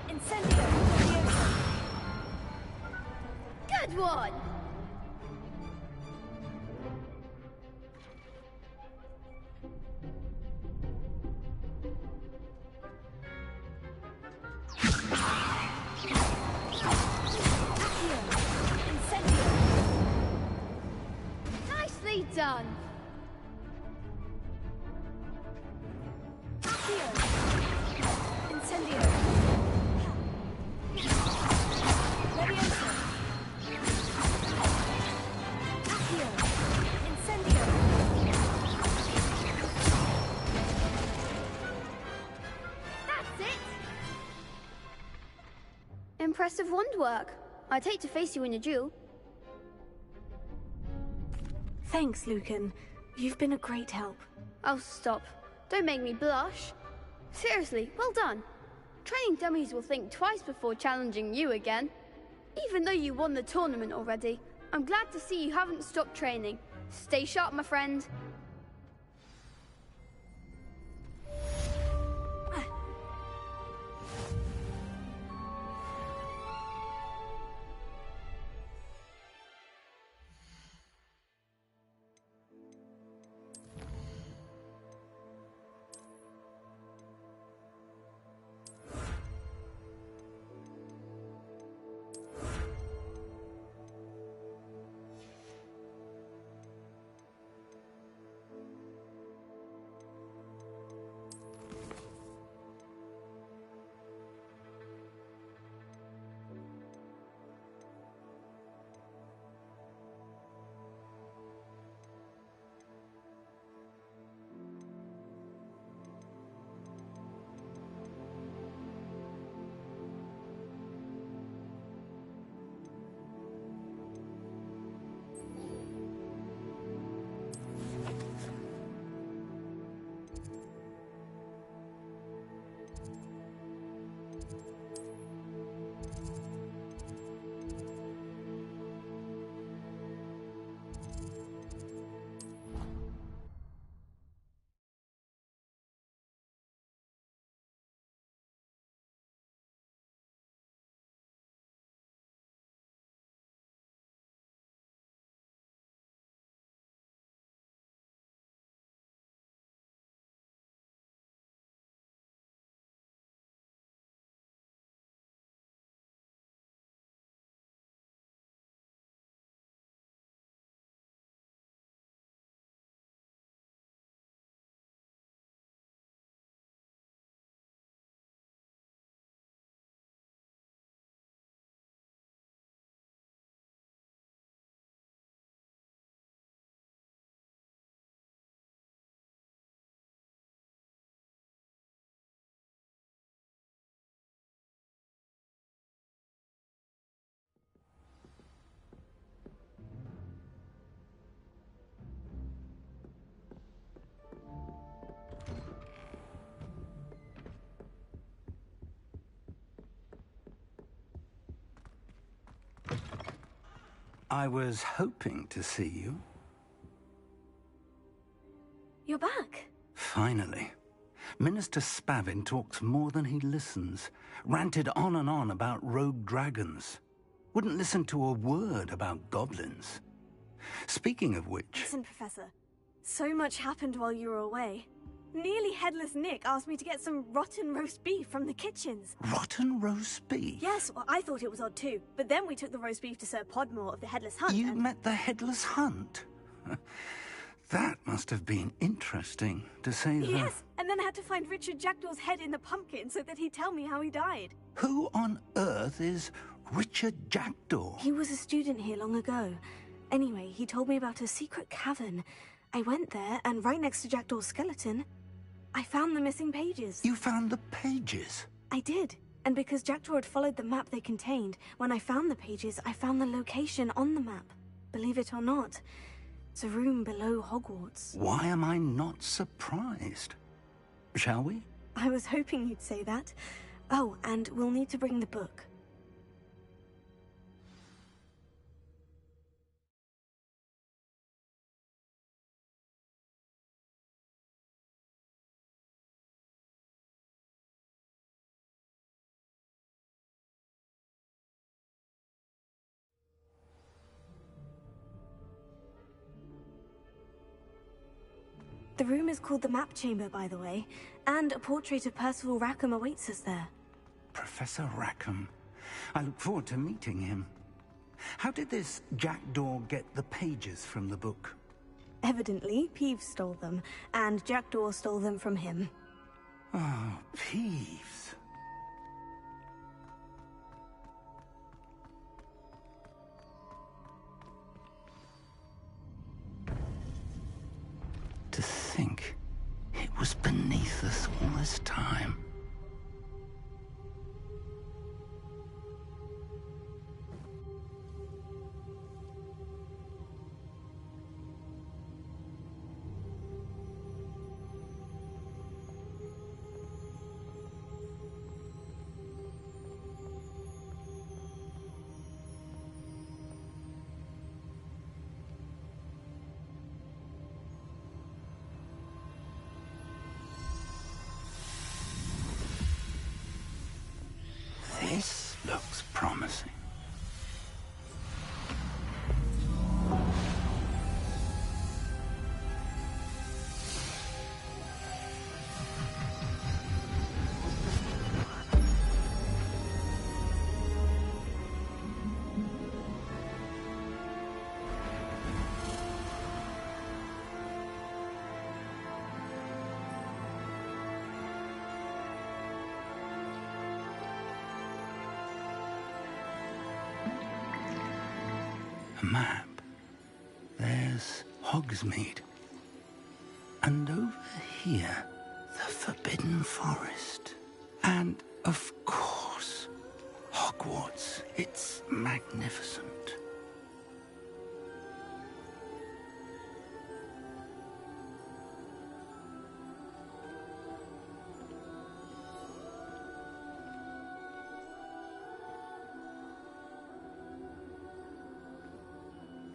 Incendio. Good one. Nicely done. Incendio. Leviosa. Incendio. That's it. impressive wand work. I'd hate to face you in a duel. Thanks, Lucan. You've been a great help. Oh, stop. Don't make me blush. Seriously, well done. Training dummies will think twice before challenging you again. Even though you won the tournament already, I'm glad to see you haven't stopped training. Stay sharp, my friend. I was hoping to see you. You're back. Finally. Minister Spavin talks more than he listens. Ranted on and on about rogue dragons. Wouldn't listen to a word about goblins. Speaking of which... Listen, Professor. So much happened while you were away. Nearly Headless Nick asked me to get some rotten roast beef from the kitchens. Rotten roast beef? Yes, well, I thought it was odd too. But then we took the roast beef to Sir Podmore of the Headless Hunt. You met the Headless Hunt? That must have been interesting, to say the... Yes, and then I had to find Richard Jackdaw's head in the pumpkin so that he'd tell me how he died. Who on earth is Richard Jackdaw? He was a student here long ago. Anyway, he told me about a secret cavern. I went there, and right next to Jackdaw's skeleton, I found the missing pages. You found the pages? I did. And because Jackdaw had followed the map they contained, when I found the pages, I found the location on the map. Believe it or not, it's a room below Hogwarts. Why am I not surprised? Shall we? I was hoping you'd say that. Oh, and we'll need to bring the book. The room is called the Map Chamber, by the way, and a portrait of Percival Rackham awaits us there. Professor Rackham. I look forward to meeting him. How did this Jackdaw get the pages from the book? Evidently, Peeves stole them, and Jackdaw stole them from him. Oh, Peeves. To think it was beneath us all this time. looks promising. A map. There's Hogsmeade. And over here, the Forbidden Forest. And, of course, Hogwarts. It's magnificent.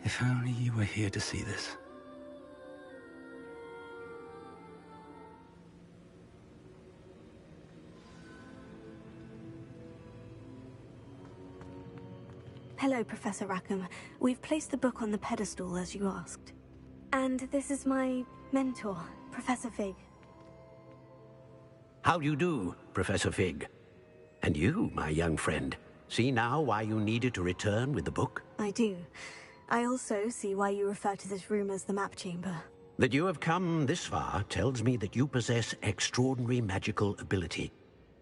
If only you were here to see this. Hello, Professor Rackham. We've placed the book on the pedestal as you asked. And this is my mentor, Professor Fig. How do you do, Professor Fig? And you, my young friend, see now why you needed to return with the book? I do. I also see why you refer to this room as the map chamber. That you have come this far tells me that you possess extraordinary magical ability,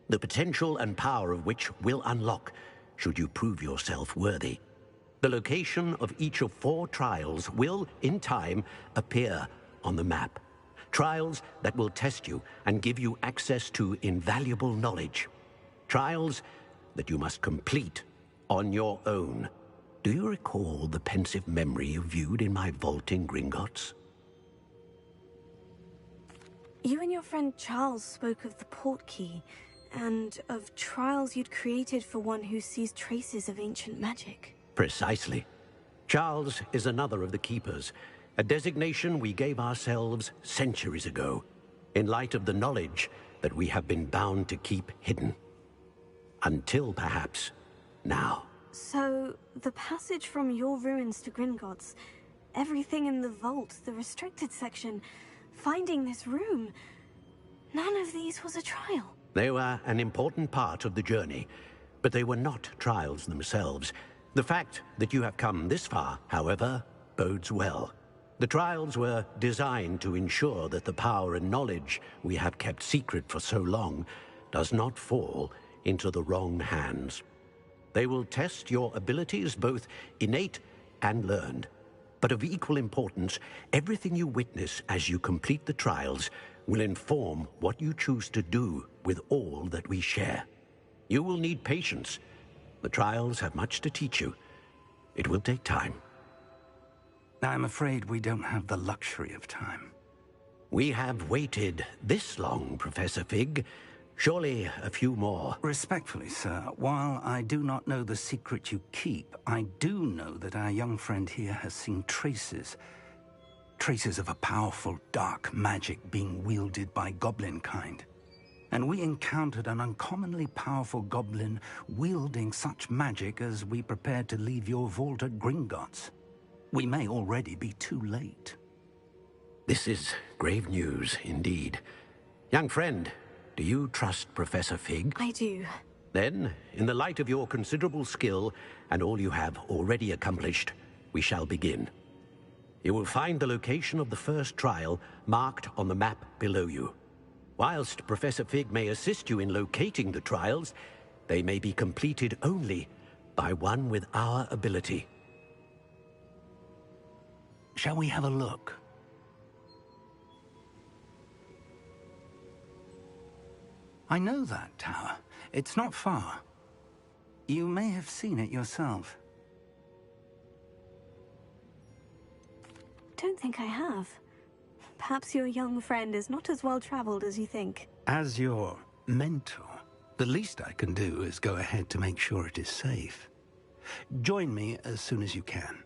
the potential and power of which will unlock should you prove yourself worthy. The location of each of 4 trials will, in time, appear on the map. Trials that will test you and give you access to invaluable knowledge. Trials that you must complete on your own. Do you recall the pensive memory you viewed in my vault in Gringotts? You and your friend Charles spoke of the portkey, and of trials you'd created for one who sees traces of ancient magic. Precisely. Charles is another of the Keepers, a designation we gave ourselves centuries ago, in light of the knowledge that we have been bound to keep hidden. Until, perhaps, now. So, the passage from your ruins to Gringotts, everything in the vault, the restricted section, finding this room, none of these was a trial. They were an important part of the journey, but they were not trials themselves. The fact that you have come this far, however, bodes well. The trials were designed to ensure that the power and knowledge we have kept secret for so long does not fall into the wrong hands. They will test your abilities, both innate and learned. But of equal importance, everything you witness as you complete the trials will inform what you choose to do with all that we share. You will need patience. The trials have much to teach you. It will take time. I'm afraid we don't have the luxury of time. We have waited this long, Professor Fig. Surely a few more. Respectfully, sir, while I do not know the secret you keep, I do know that our young friend here has seen traces of a powerful dark magic being wielded by goblin kind. And we encountered an uncommonly powerful goblin wielding such magic as we prepared to leave your vault at Gringotts. We may already be too late. This is grave news indeed. Young friend, do you trust Professor Fig? I do. Then, in the light of your considerable skill and all you have already accomplished, we shall begin. You will find the location of the first trial marked on the map below you. Whilst Professor Fig may assist you in locating the trials, they may be completed only by one with our ability. Shall we have a look? I know that tower. It's not far. You may have seen it yourself. Don't think I have. Perhaps your young friend is not as well-traveled as you think. As your mentor, the least I can do is go ahead to make sure it is safe. Join me as soon as you can.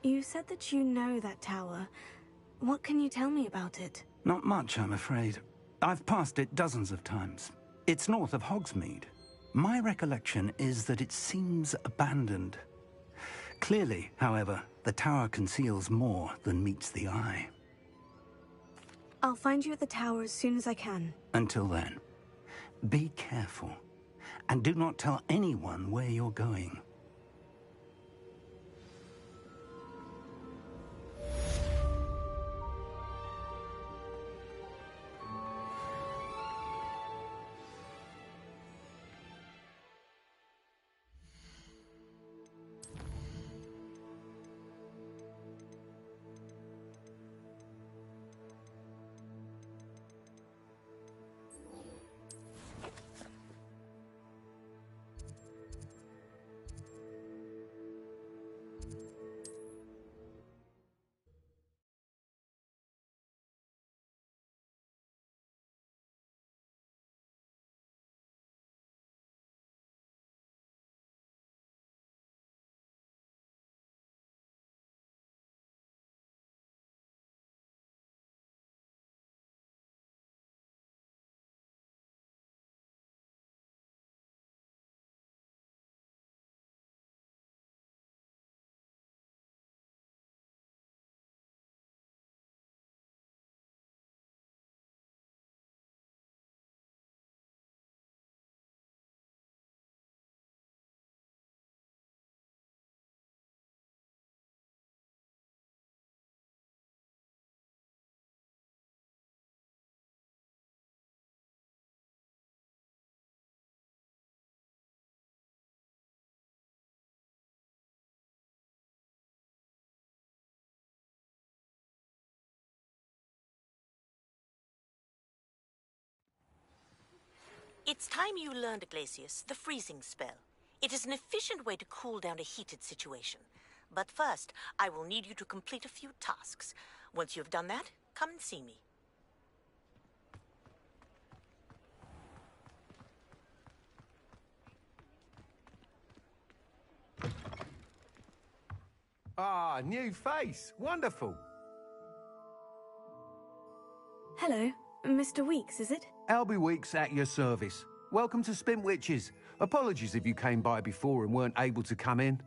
You said that you know that tower. What can you tell me about it? Not much, I'm afraid. I've passed it dozens of times. It's north of Hogsmeade. My recollection is that it seems abandoned. Clearly, however, the tower conceals more than meets the eye. I'll find you at the tower as soon as I can. Until then, be careful, and do not tell anyone where you're going. It's time you learned, Glacius, the freezing spell. It is an efficient way to cool down a heated situation. But first, I will need you to complete a few tasks. Once you have done that, come and see me. Ah, new face. Wonderful. Hello, Mr. Weeks, is it? Albie Weeks at your service. Welcome to Spintwitches. Apologies if you came by before and weren't able to come in.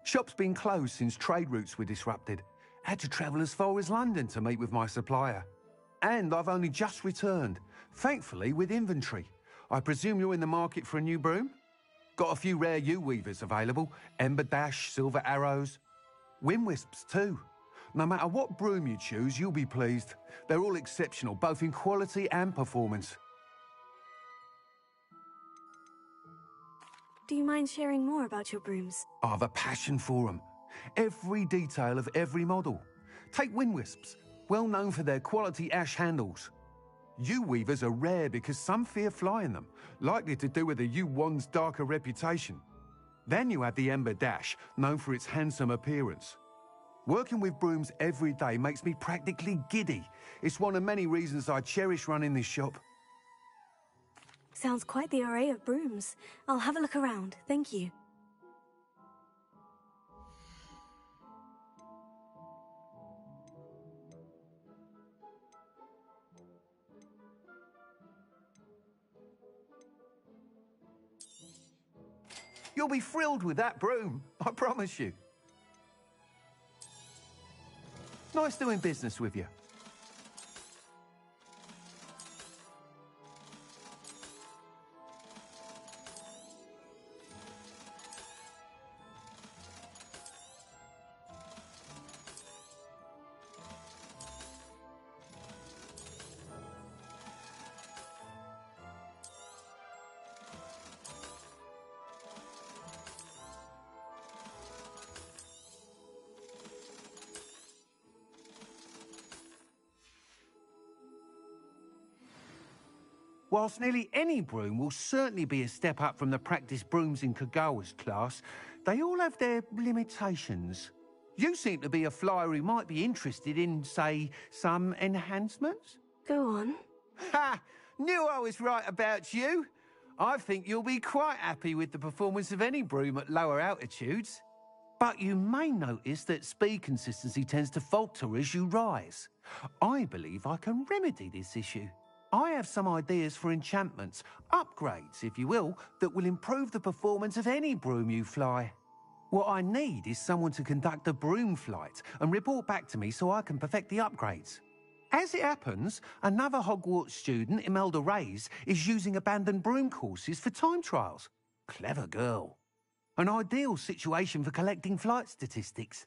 Shop's been closed since trade routes were disrupted. Had to travel as far as London to meet with my supplier. And I've only just returned, thankfully with inventory. I presume you're in the market for a new broom? Got a few rare U-weavers available. Ember Dash, Silver Arrows. Wind Wisps too. No matter what broom you choose, you'll be pleased. They're all exceptional, both in quality and performance. Do you mind sharing more about your brooms? I've a passion for them. Every detail of every model. Take Wind Wisps, well known for their quality ash handles. U-weavers are rare because some fear flying them, likely to do with the U-wand's darker reputation. Then you have the Ember Dash, known for its handsome appearance. Working with brooms every day makes me practically giddy. It's one of many reasons I cherish running this shop. Sounds quite the array of brooms. I'll have a look around, thank you. You'll be thrilled with that broom, I promise you. Nice doing business with you. Whilst nearly any broom will certainly be a step up from the practice brooms in Kagawa's class, they all have their limitations. You seem to be a flyer who might be interested in, say, some enhancements? Go on. Ha! Knew I was right about you. I think you'll be quite happy with the performance of any broom at lower altitudes. But you may notice that speed consistency tends to falter as you rise. I believe I can remedy this issue. I have some ideas for enchantments, upgrades, if you will, that will improve the performance of any broom you fly. What I need is someone to conduct a broom flight and report back to me so I can perfect the upgrades. As it happens, another Hogwarts student, Imelda Reyes, is using abandoned broom courses for time trials. Clever girl. An ideal situation for collecting flight statistics.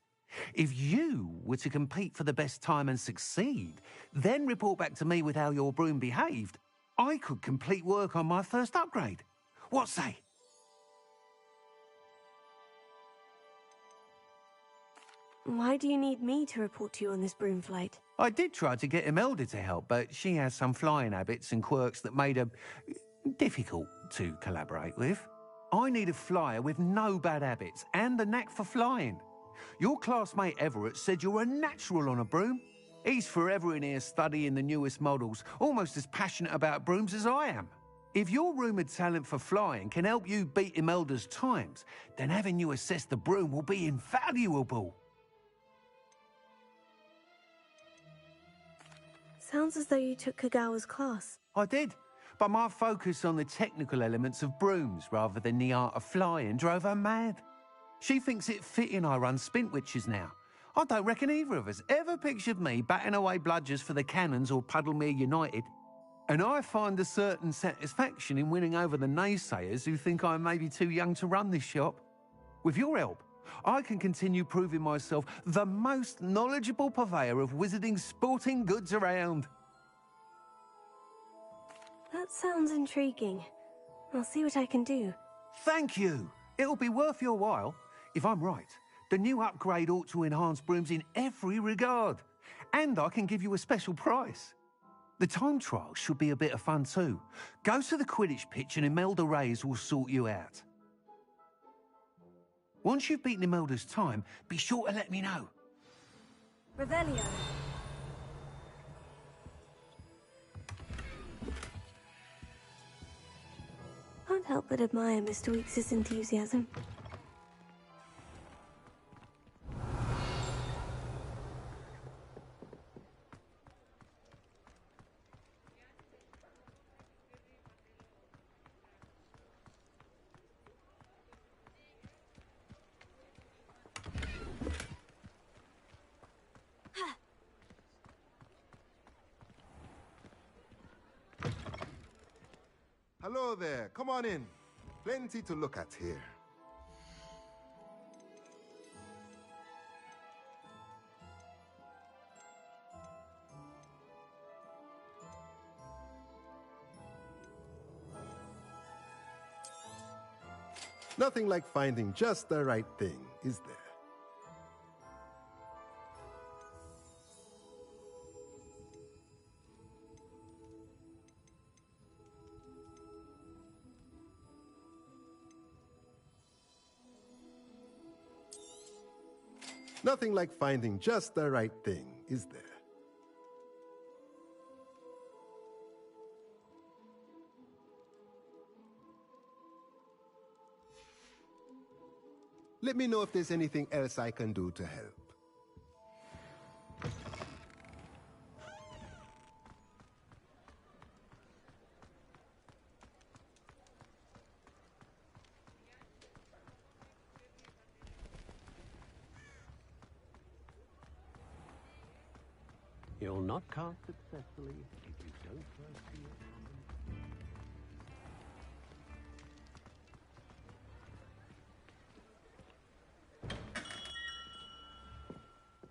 If you were to compete for the best time and succeed, then report back to me with how your broom behaved, I could complete work on my first upgrade. What say? Why do you need me to report to you on this broom flight? I did try to get Imelda to help, but she has some flying habits and quirks that made her difficult to collaborate with. I need a flyer with no bad habits and a knack for flying. Your classmate Everett said you're a natural on a broom. He's forever in here studying the newest models, almost as passionate about brooms as I am. If your rumoured talent for flying can help you beat Imelda's times, then having you assess the broom will be invaluable. Sounds as though you took Kagawa's class. I did, but my focus on the technical elements of brooms rather than the art of flying drove her mad. She thinks it fitting I run Spintwitches now. I don't reckon either of us ever pictured me batting away bludgers for the Cannons or Puddlemere United. And I find a certain satisfaction in winning over the naysayers who think I may be too young to run this shop. With your help, I can continue proving myself the most knowledgeable purveyor of wizarding sporting goods around. That sounds intriguing. I'll see what I can do. Thank you. It'll be worth your while. If I'm right, the new upgrade ought to enhance brooms in every regard. And I can give you a special price. The time trial should be a bit of fun too. Go to the Quidditch pitch and Imelda Reyes will sort you out. Once you've beaten Imelda's time, be sure to let me know. Revelio. Can't help but admire Mr. Weekes' enthusiasm. Hello there, come on in. Plenty to look at here. Nothing like finding just the right thing, is there? Nothing like finding just the right thing, is there? Let me know if there's anything else I can do to help. You'll not cast successfully if you don't first see it.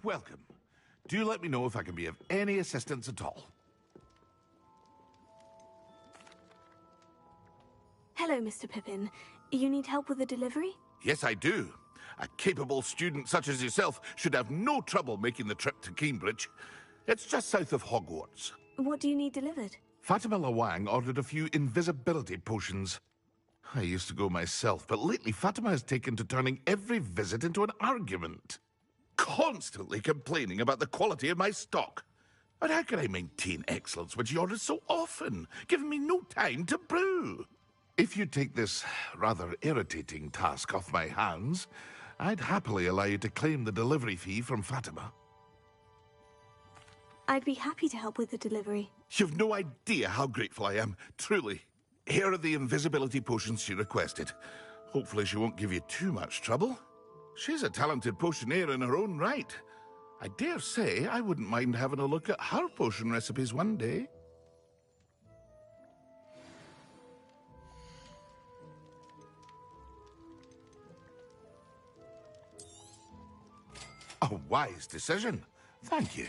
Welcome. Do let me know if I can be of any assistance at all. Hello, Mr. Pippin. You need help with a delivery? Yes, I do. A capable student such as yourself should have no trouble making the trip to Cambridge. It's just south of Hogwarts. What do you need delivered? Fatima Lawang ordered a few invisibility potions. I used to go myself, but lately Fatima has taken to turning every visit into an argument. Constantly complaining about the quality of my stock. But how can I maintain excellence when she orders so often, giving me no time to brew? If you take this rather irritating task off my hands, I'd happily allow you to claim the delivery fee from Fatima. I'd be happy to help with the delivery. You've no idea how grateful I am, truly. Here are the invisibility potions she requested. Hopefully she won't give you too much trouble. She's a talented potioneer in her own right. I dare say I wouldn't mind having a look at her potion recipes one day. A wise decision. Thank you.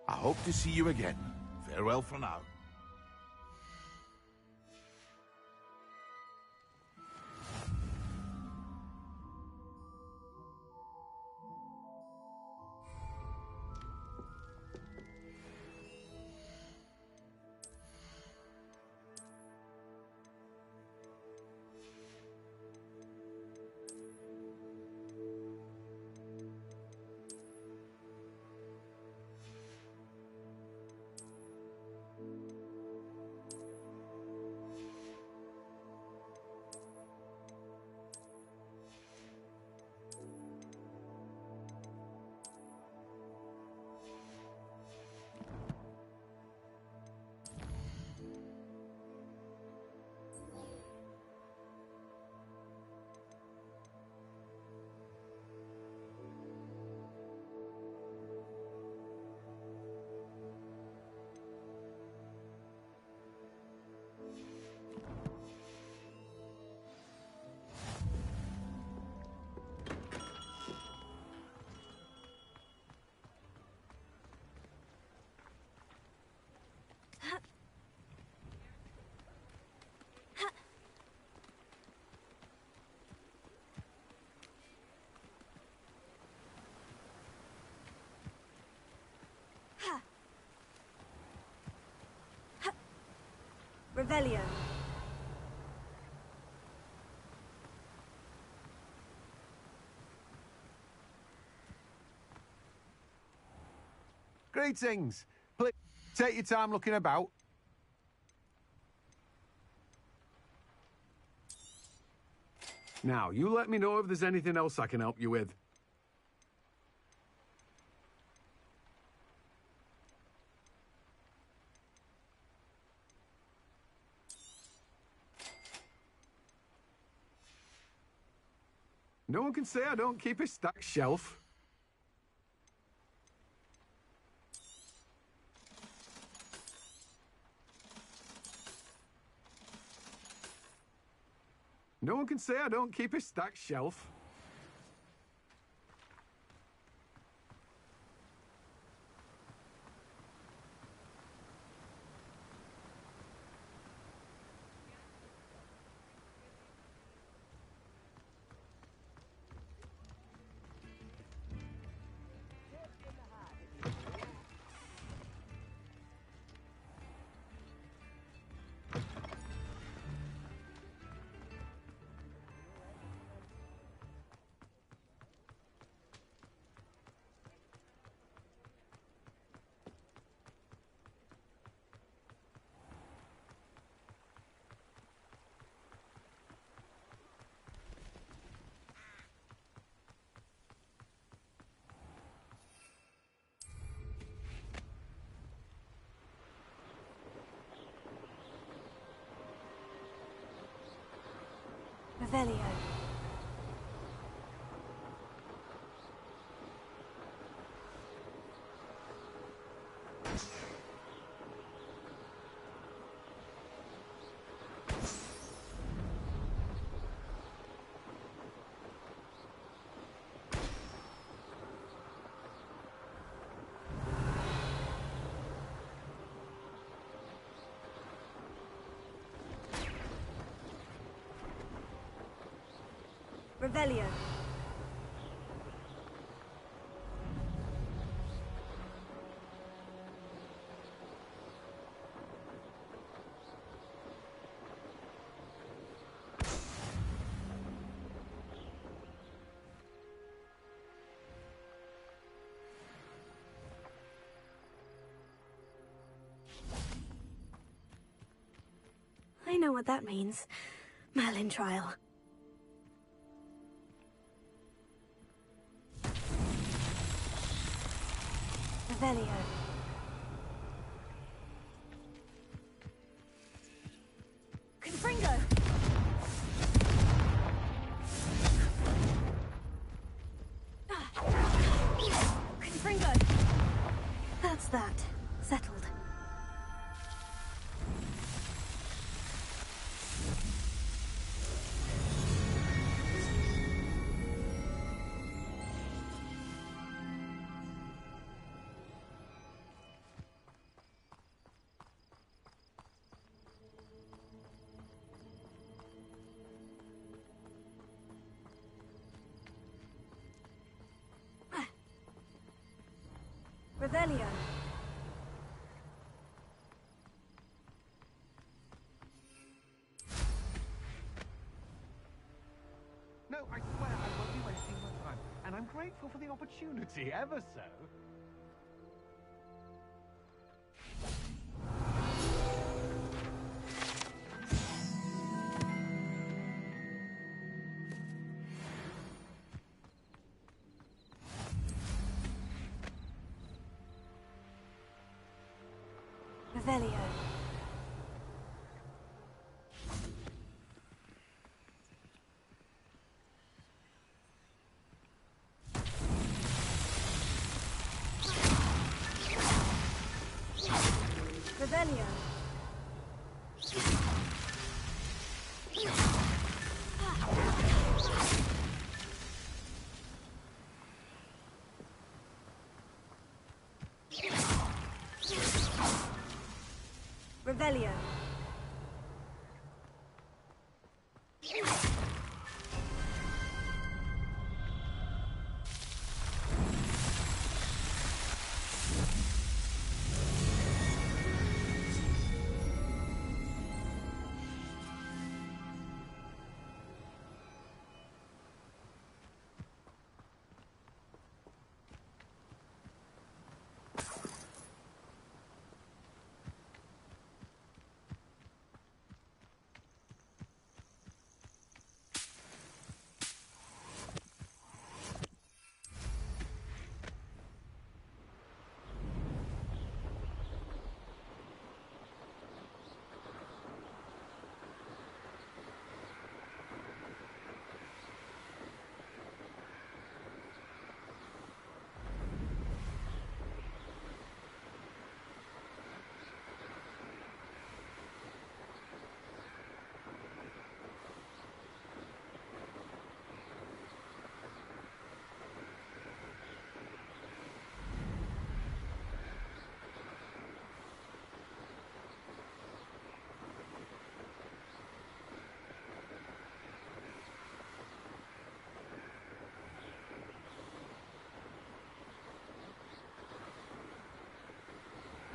I hope to see you again. Farewell for now. Revelio. Greetings. Please take your time looking about. Now, you let me know if there's anything else I can help you with. No one can say I don't keep a stacked shelf. No one can say I don't keep a stacked shelf. Revelio. Revelio. I know what that means. Merlin trial. Revelio. Confringo! Confringo! That's that. Settled. Revelio. No, I swear I won't be wasting my time. And I'm grateful for the opportunity, ever so. Revelio. Revelio. Revelio.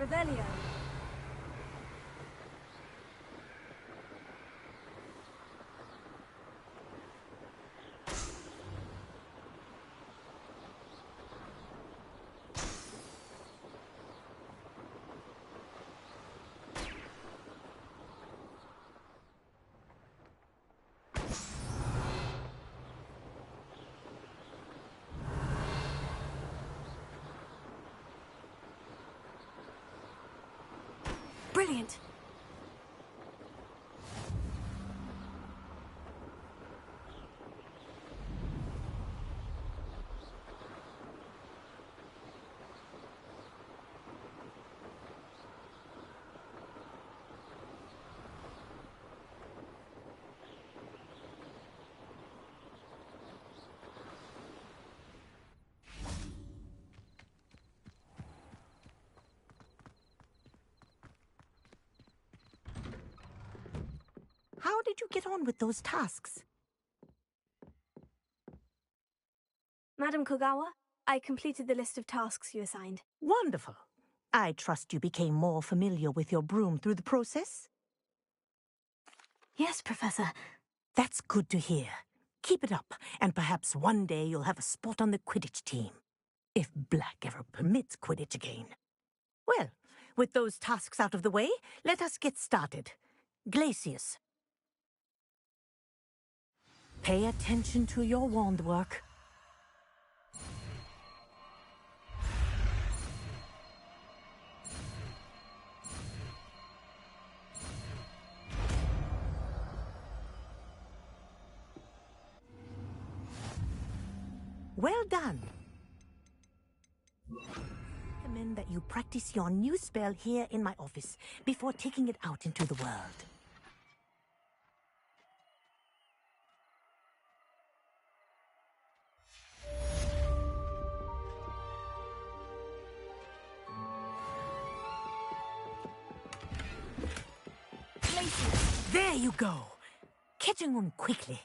Revelio. Brilliant. How did you get on with those tasks? Madam Kogawa, I completed the list of tasks you assigned. Wonderful. I trust you became more familiar with your broom through the process? Yes, Professor. That's good to hear. Keep it up, and perhaps one day you'll have a spot on the Quidditch team. If Black ever permits Quidditch again. Well, with those tasks out of the way, let us get started. Glacius, Pay attention to your wand work. Well done. I recommend that you practice your new spell here in my office before taking it out into the world. There you go. Catching on quickly.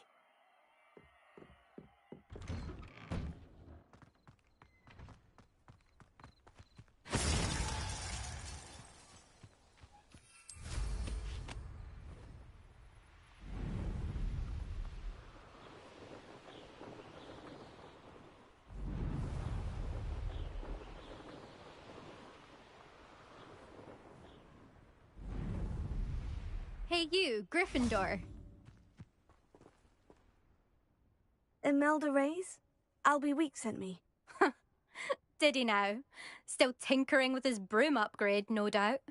Hey you, Gryffindor. Imelda Reyes? Albie Week sent me. Did he now? Still tinkering with his broom upgrade, no doubt.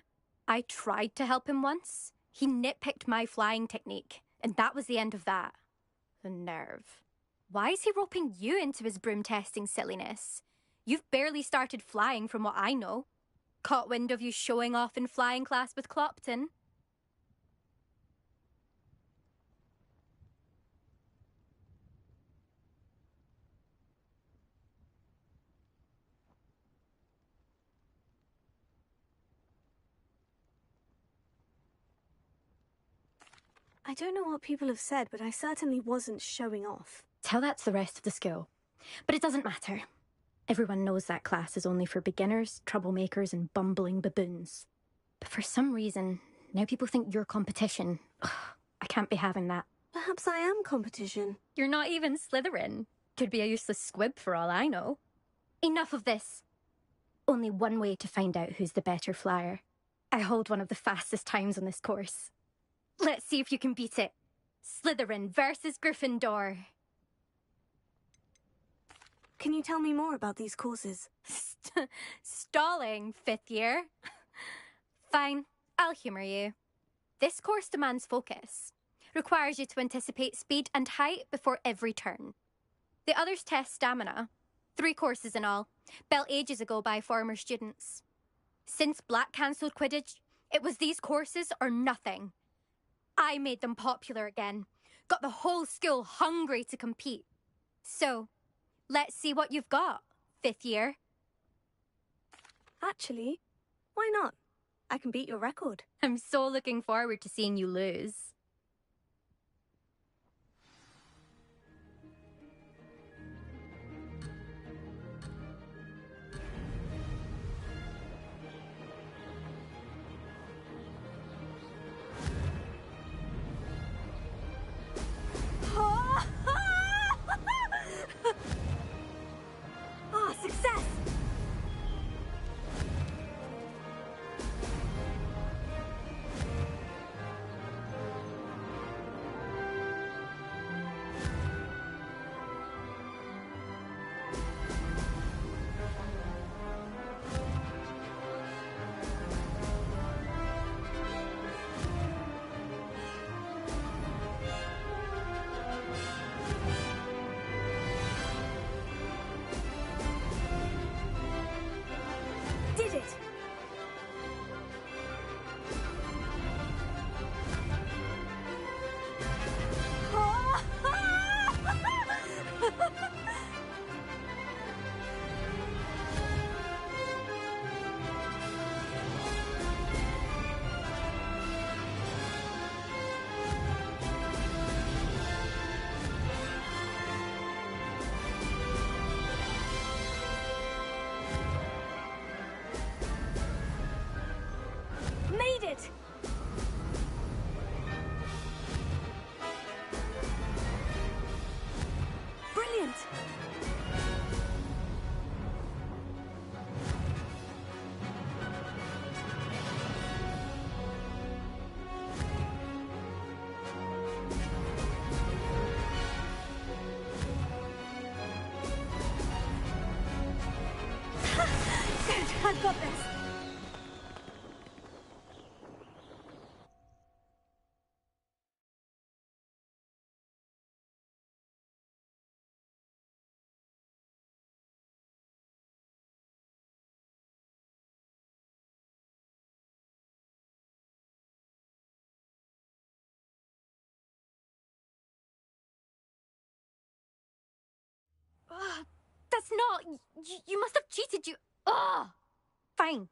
I tried to help him once. He nitpicked my flying technique, and that was the end of that. The nerve. Why is he roping you into his broom testing silliness? You've barely started flying from what I know. Caught wind of you showing off in flying class with Clopton. I don't know what people have said, but I certainly wasn't showing off. Tell that to the rest of the school. But it doesn't matter. Everyone knows that class is only for beginners, troublemakers, and bumbling baboons. But for some reason, now people think you're competition. Ugh, I can't be having that. Perhaps I am competition. You're not even Slytherin. Could be a useless squib for all I know. Enough of this. Only one way to find out who's the better flyer. I hold one of the fastest times on this course. Let's see if you can beat it. Slytherin versus Gryffindor. Can you tell me more about these courses? Stalling, 5th year. Fine, I'll humour you. This course demands focus. Requires you to anticipate speed and height before every turn. The others test stamina. 3 courses in all, built ages ago by former students. Since Black cancelled Quidditch, it was these courses or nothing. I made them popular again. Got the whole school hungry to compete. So, let's see what you've got, 5th year. Actually, why not? I can beat your record. I'm so looking forward to seeing you lose. Ah, success! got this. That's not... You must have cheated, you... Ugh! Fine.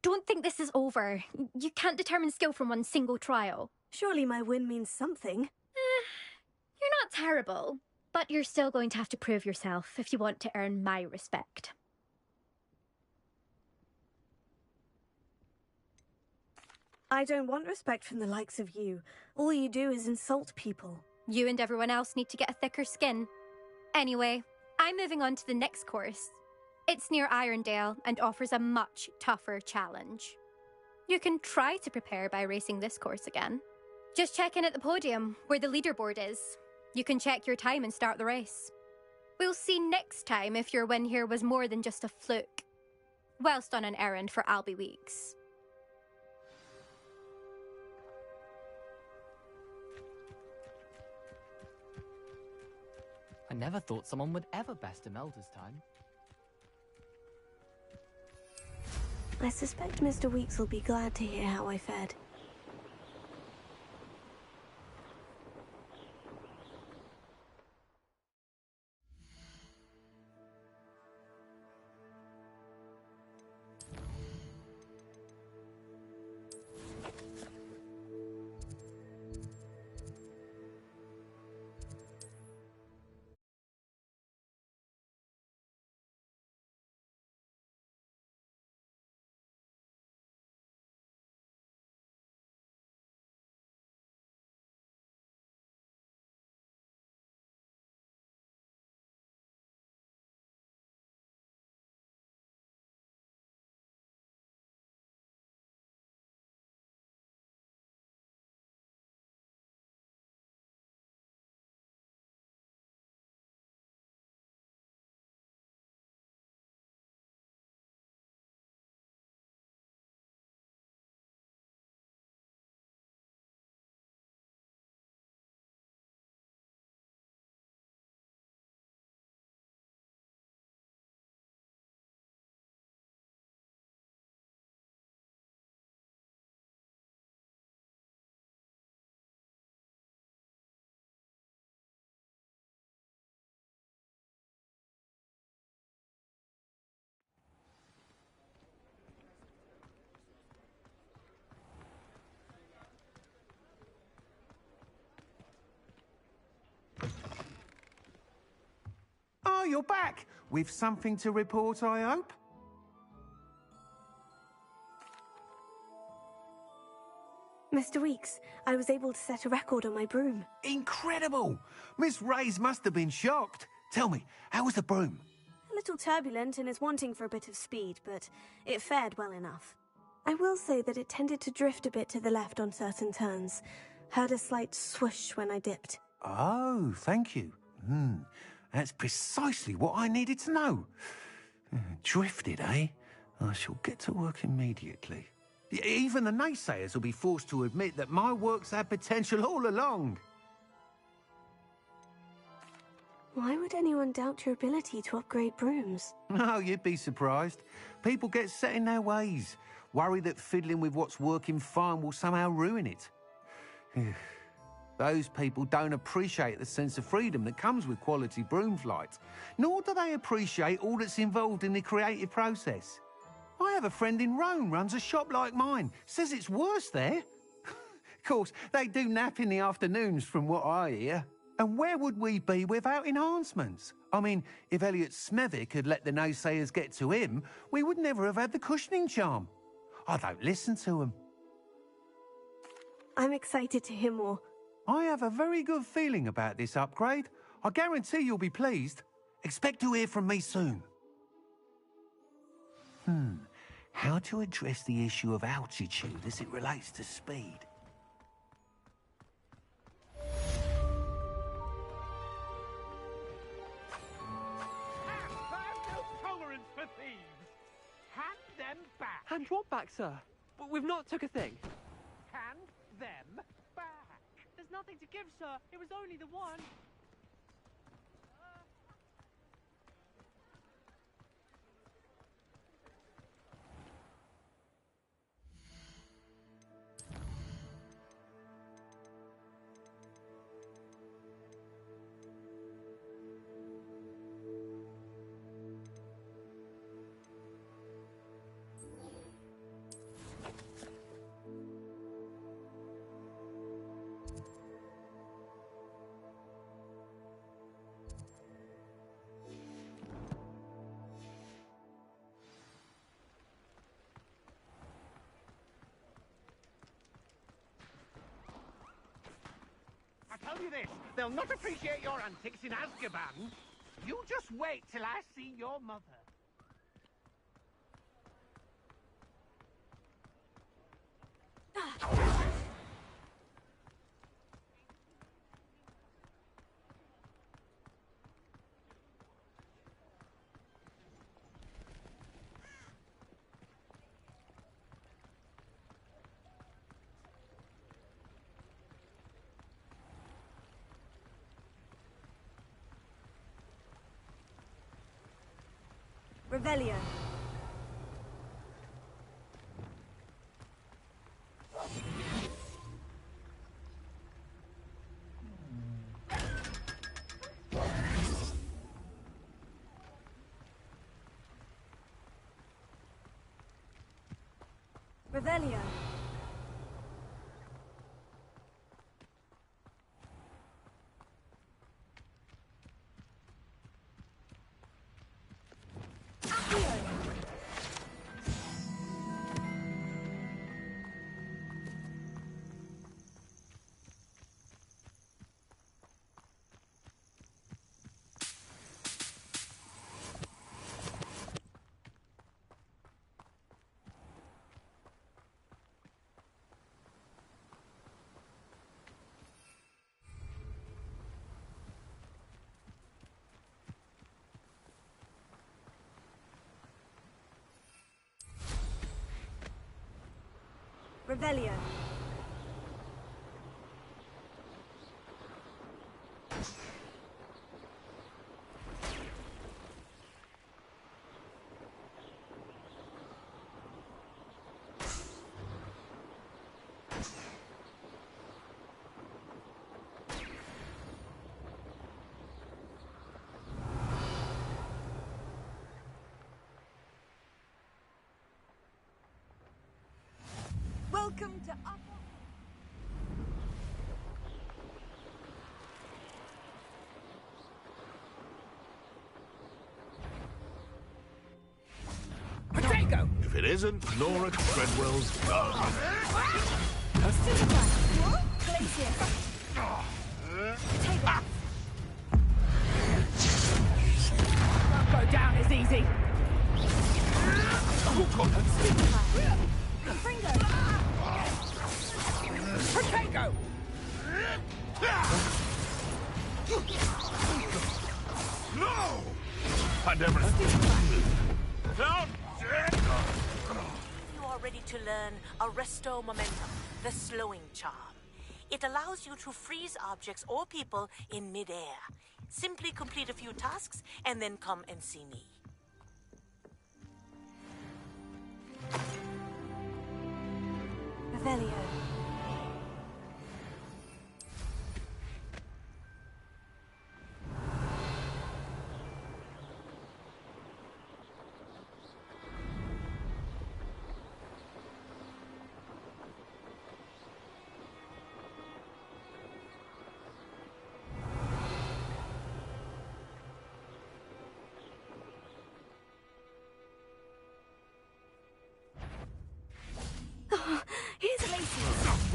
Don't think this is over. You can't determine skill from one single trial. Surely my win means something. You're not terrible, but you're still going to have to prove yourself if you want to earn my respect. I don't want respect from the likes of you. All you do is insult people. You and everyone else need to get a thicker skin. Anyway, I'm moving on to the next course. It's near Irondale and offers a much tougher challenge. You can try to prepare by racing this course again. Just check in at the podium, where the leaderboard is. You can check your time and start the race. We'll see next time if your win here was more than just a fluke. Whilst on an errand for Albie Weeks. I never thought someone would ever best Imelda's time. I suspect Mr. Weeks will be glad to hear how I fared. Oh, you're back! With something to report, I hope? Mr. Weeks, I was able to set a record on my broom. Incredible! Miss Reyes must have been shocked. Tell me, how was the broom? A little turbulent and is wanting for a bit of speed, but it fared well enough. I will say that it tended to drift a bit to the left on certain turns. Heard a slight swoosh when I dipped. Oh, thank you. That's precisely what I needed to know. Drifted, eh? I shall get to work immediately. Even the naysayers will be forced to admit that my work's had potential all along. Why would anyone doubt your ability to upgrade brooms? No, you'd be surprised. People get set in their ways, worry that fiddling with what's working fine will somehow ruin it. Those people don't appreciate the sense of freedom that comes with quality broom flight, nor do they appreciate all that's involved in the creative process. I have a friend in Rome runs a shop like mine, says it's worse there. Of course, they do nap in the afternoons from what I hear. And where would we be without enhancements? I mean, if Elliot Smethwick had let the naysayers get to him, we would never have had the cushioning charm. I don't listen to them. I'm excited to hear more. I have a very good feeling about this upgrade. I guarantee you'll be pleased. Expect to hear from me soon. How to address the issue of altitude as it relates to speed? Have no tolerance for thieves! them back. Hand what back, sir? But we've not took a thing. Hand them back. There's nothing to give, sir. It was only the one. I tell you this, they'll not appreciate your antics in Azkaban. You just wait till I see your mother. Revelio. Revelio. Revelio. Welcome to Upper... Potato! If it isn't Nora Treadwell's garden. Won't go down as easy. Potato! No! I never... Down! You are ready to learn Arresto Momentum, the slowing charm. It allows you to freeze objects or people in mid-air. Simply complete a few tasks and then come and see me. Revelio.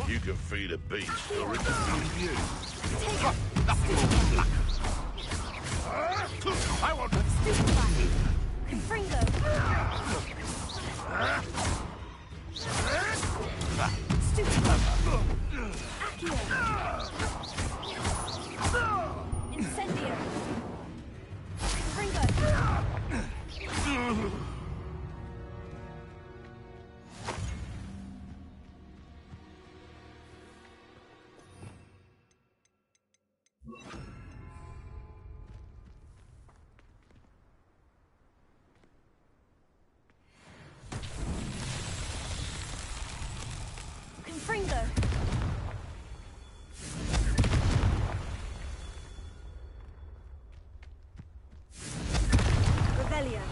You can feed a beast, or it can feed you. I want to... Confringo. Incendio. Confringo. Confringo! Revelio.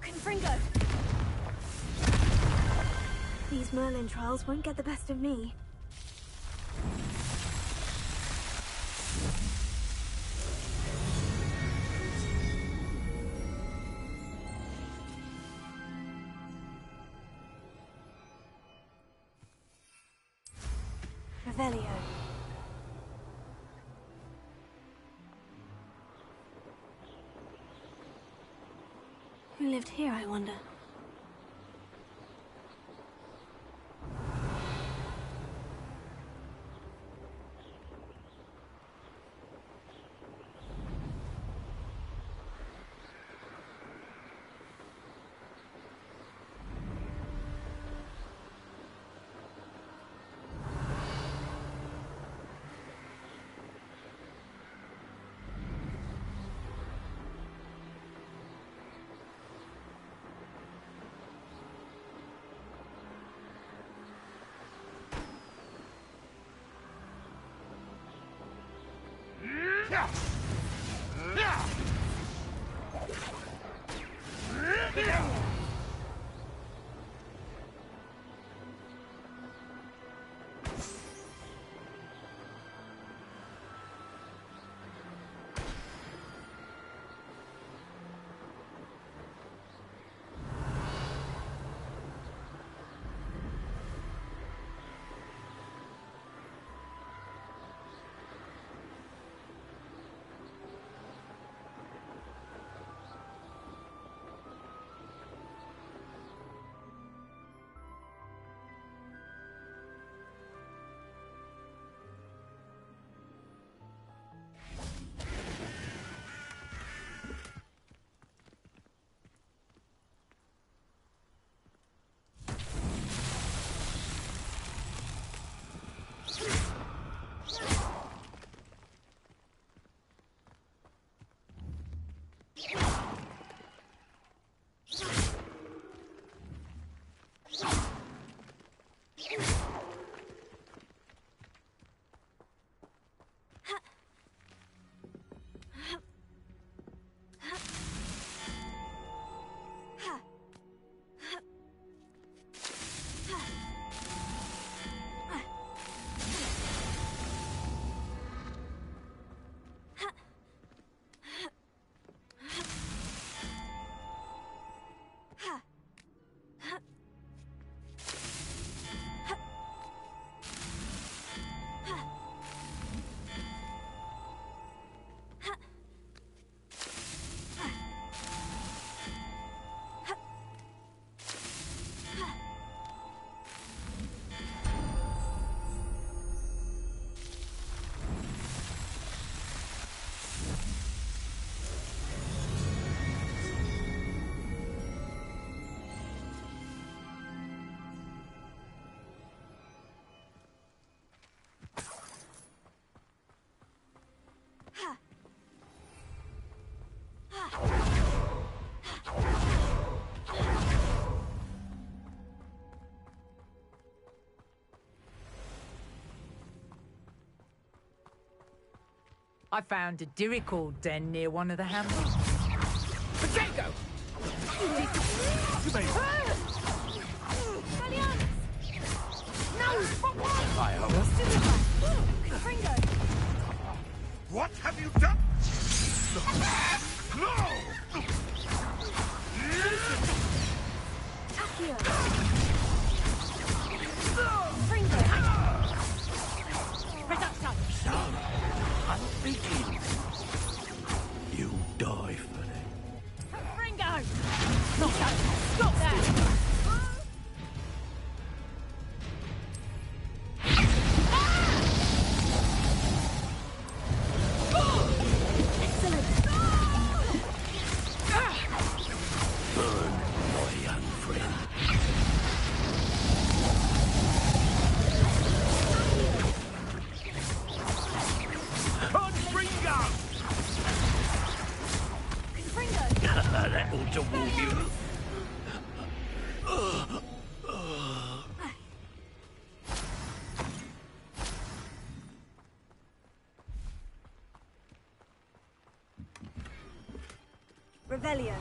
Confringo! These Merlin trials won't get the best of me. Revelio. Who lived here, I wonder? I found a Dirical den near one of the hamlets. Potato! I hope. What have you done? No! I'm thinking. You die for it. Ringo! Stop that! Burn, my young friend. Revelio.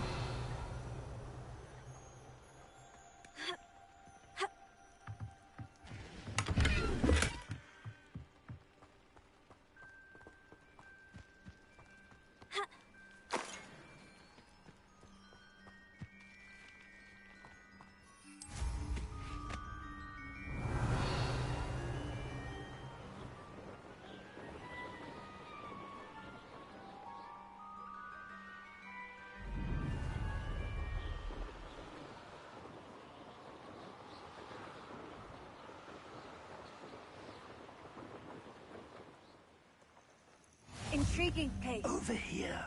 Intriguing case. Over here.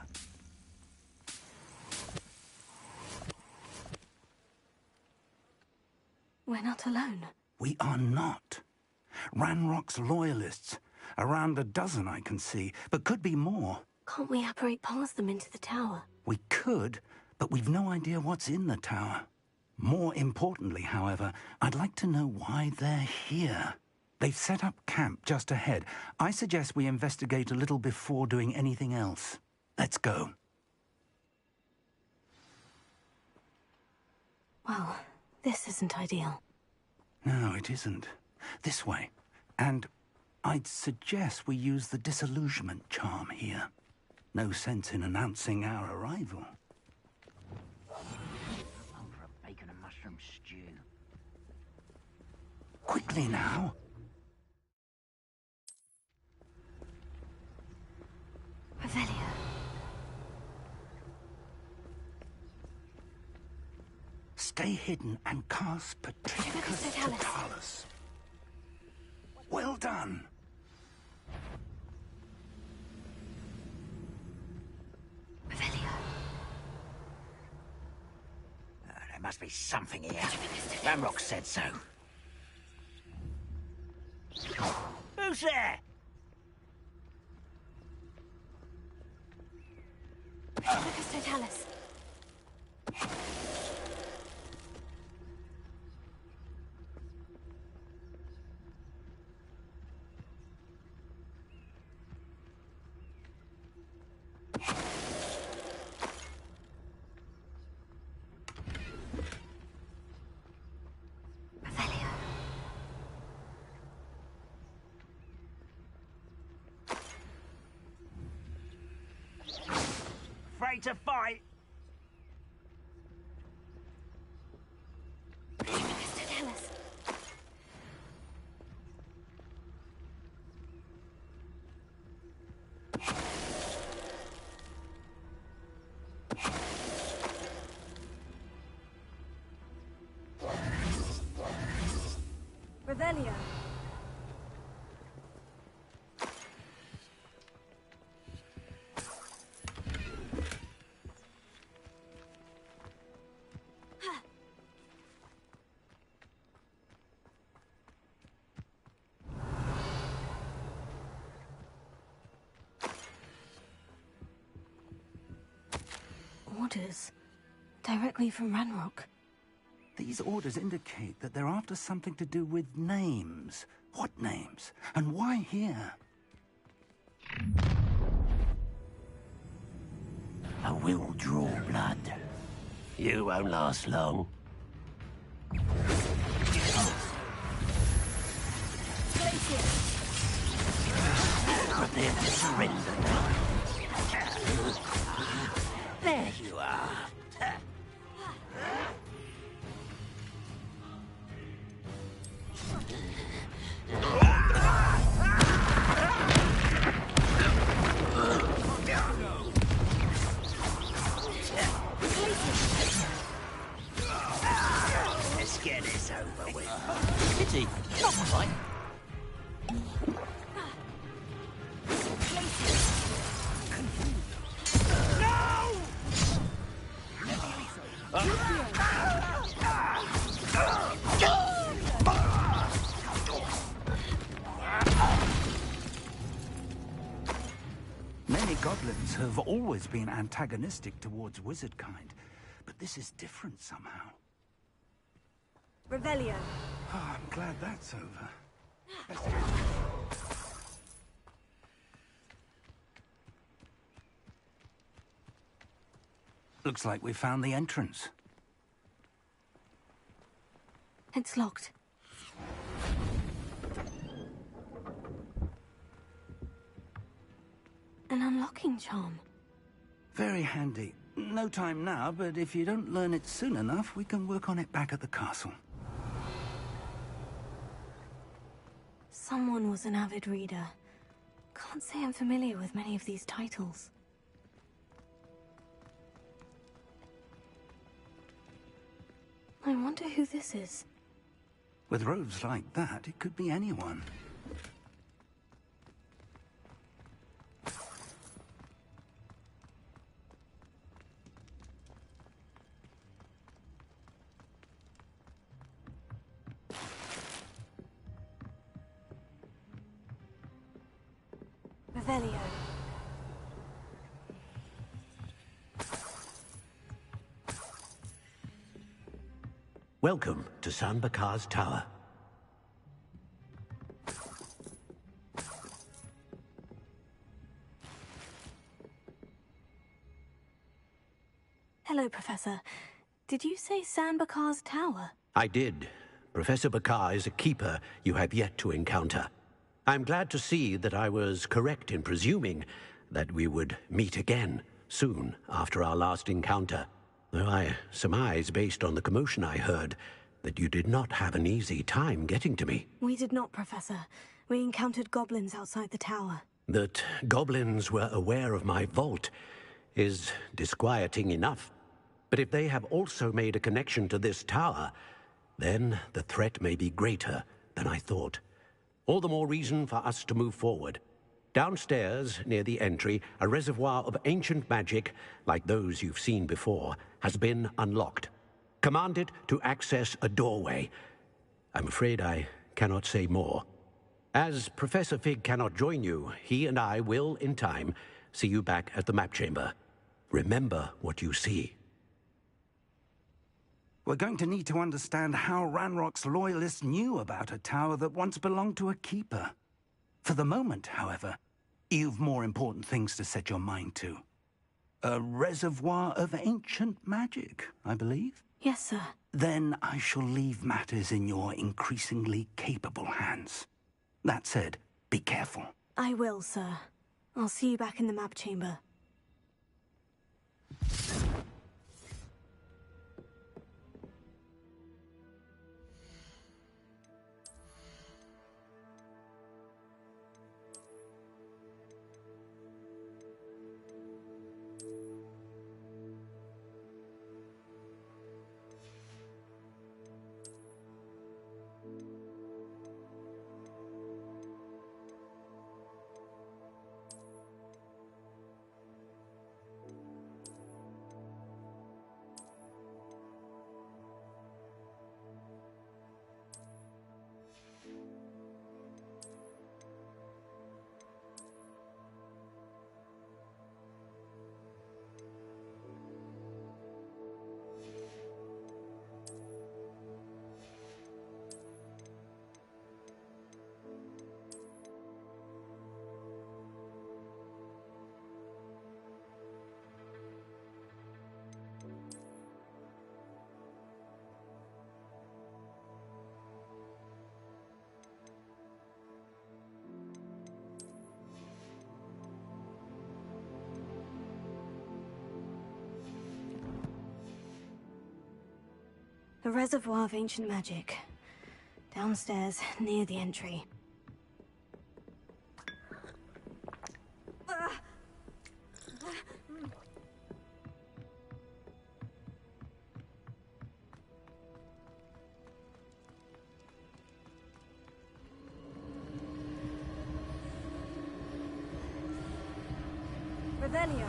We're not alone. We are not. Ranrock's loyalists. Around a dozen I can see, but could be more. Can't we apparate past them into the tower? We could, but we've no idea what's in the tower. More importantly, however, I'd like to know why they're here. They've set up camp just ahead. I suggest we investigate a little before doing anything else. Let's go. Well, this isn't ideal. No, it isn't. This way. And I'd suggest we use the disillusionment charm here. No sense in announcing our arrival. For a bacon and mushroom stew. Quickly now. Revelio. Stay hidden and cast Patricus Totalis. Well done. Revelio. There must be something here. Ranrock said so. Who's there? Patricus Totalis. Afraid to fight? Totalis. Revelio. Orders. Directly from Ranrock. These orders indicate that they're after something to do with names. What names? And why here? I will draw blood. You won't last long. Prepare to surrender now. There you are. Let's get this over with. Pity, not quite. Many goblins have always been antagonistic towards wizard kind, but this is different somehow. Revelio. Oh, I'm glad that's over. Looks like we found the entrance. It's locked. An unlocking charm. Very handy. No time now, but if you don't learn it soon enough, we can work on it back at the castle. Someone was an avid reader. Can't say I'm familiar with many of these titles. I wonder who this is. With robes like that, it could be anyone. Revelio. Welcome to San Bakar's Tower. Hello, Professor. Did you say San Bakar's Tower? I did. Professor Bakar is a keeper you have yet to encounter. I'm glad to see that I was correct in presuming that we would meet again soon after our last encounter. Though I surmise, based on the commotion I heard, that you did not have an easy time getting to me. We did not, Professor. We encountered goblins outside the tower. That goblins were aware of my vault is disquieting enough. But if they have also made a connection to this tower, then the threat may be greater than I thought. All the more reason for us to move forward. Downstairs, near the entry, a reservoir of ancient magic, like those you've seen before, has been unlocked. Command it to access a doorway. I'm afraid I cannot say more. As Professor Fig cannot join you, he and I will, in time, see you back at the map chamber. Remember what you see. We're going to need to understand how Ranrock's loyalists knew about a tower that once belonged to a keeper. For the moment, however, you've more important things to set your mind to. A reservoir of ancient magic, I believe? Yes, sir. Then I shall leave matters in your increasingly capable hands. That said, be careful. I will, sir. I'll see you back in the map chamber. A reservoir of ancient magic. Downstairs, near the entry. Revelio.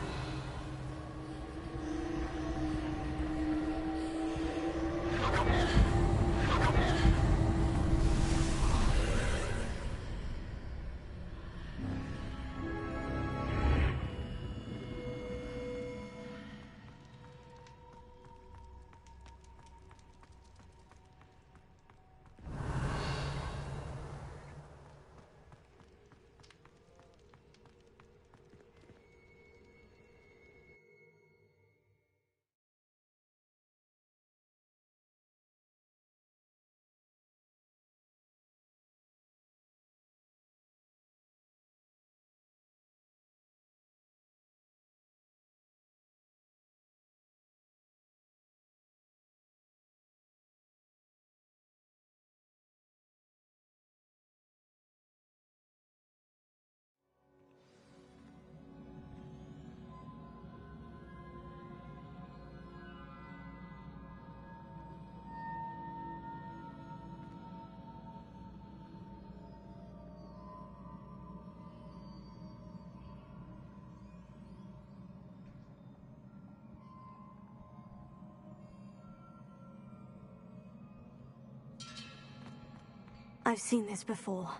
I've seen this before.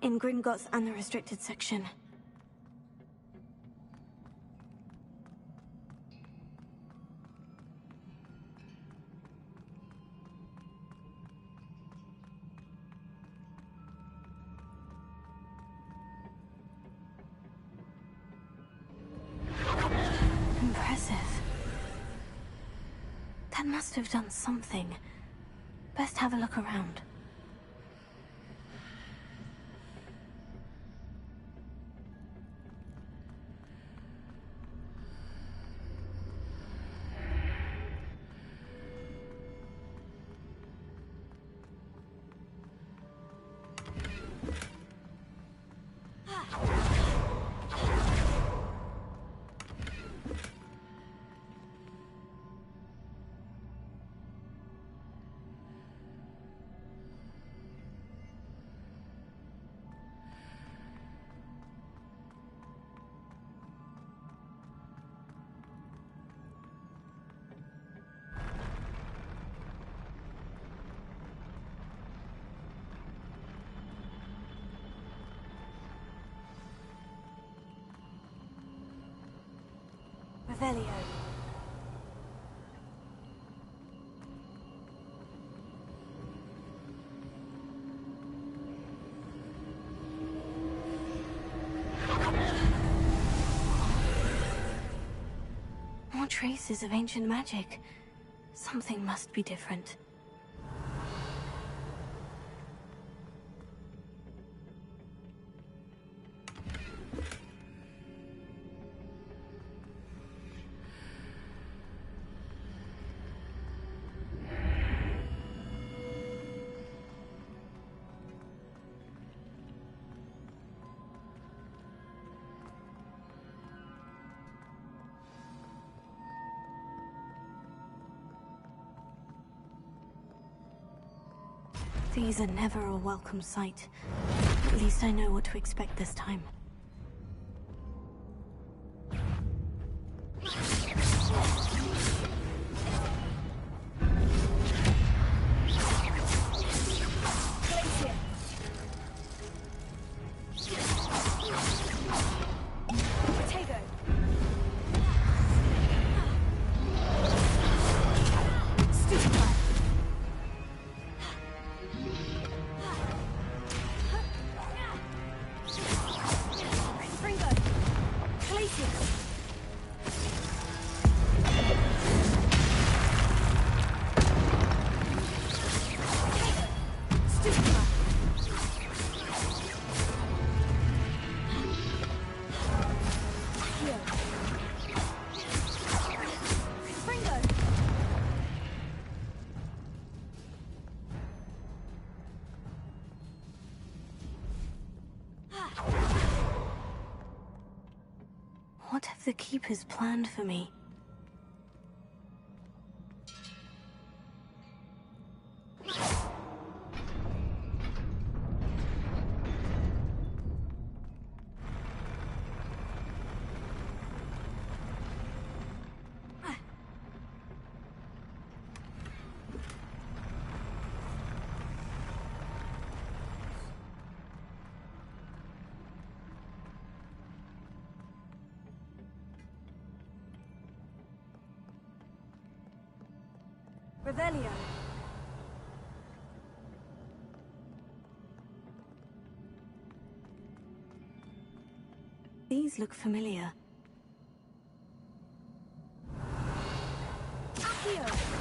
In Gringotts and the restricted section. Impressive. That must have done something. Best have a look around. Revelio. More traces of ancient magic. Something must be different. These are never a welcome sight. At least I know what to expect this time. What have the Keepers planned for me? Revelio. These look familiar. Accio.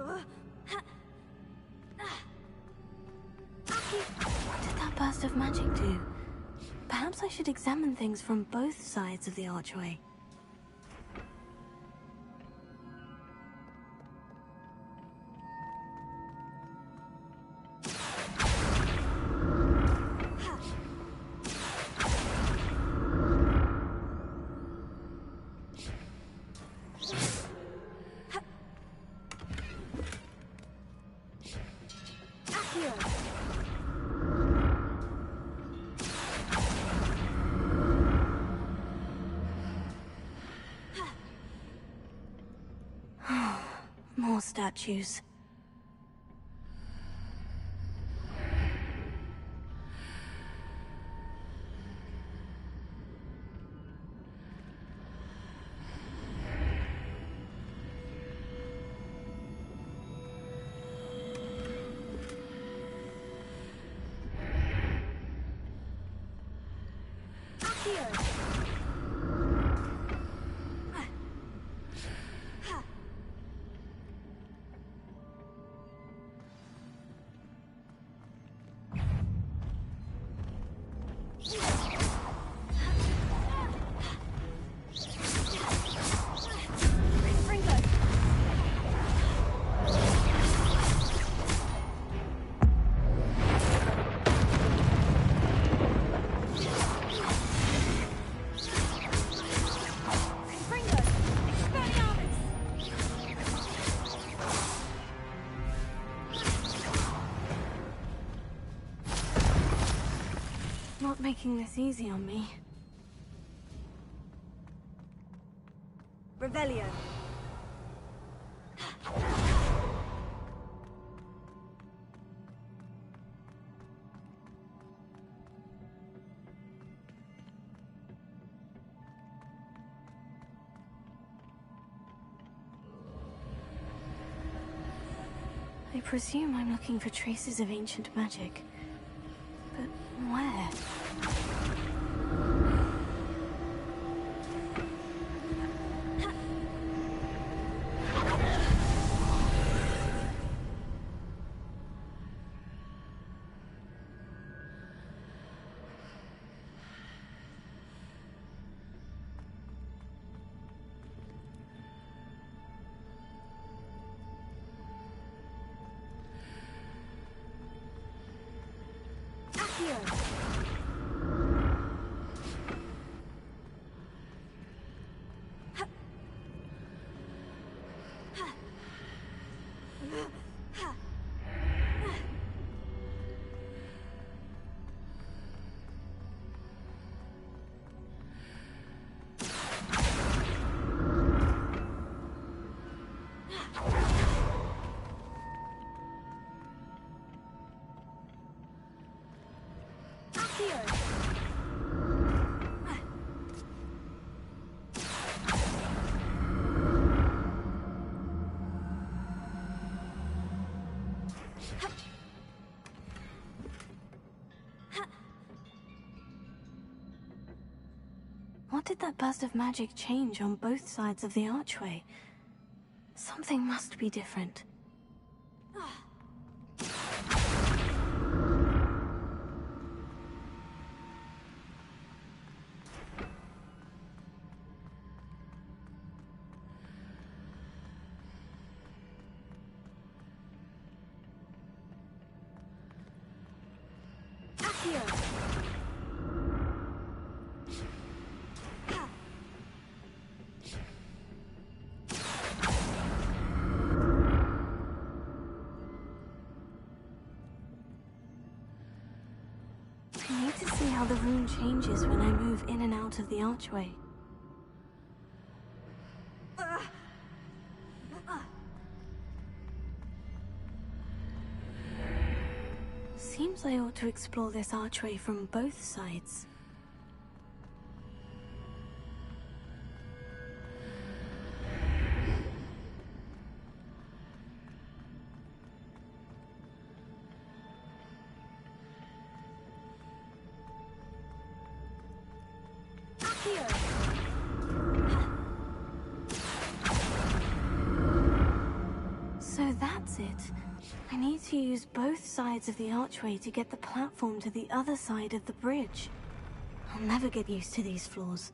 What did that burst of magic do? Perhaps I should examine things from both sides of the archway. More statues. Not making this easy on me. Revelio. I presume I'm looking for traces of ancient magic. But where? What did that burst of magic change on both sides of the archway? Something must be different. I need to see how the room changes when I move in and out of the archway. Seems I ought to explore this archway from both sides. So that is it? I need to use both sides of the archway to get the platform to the other side of the bridge. I'll never get used to these floors.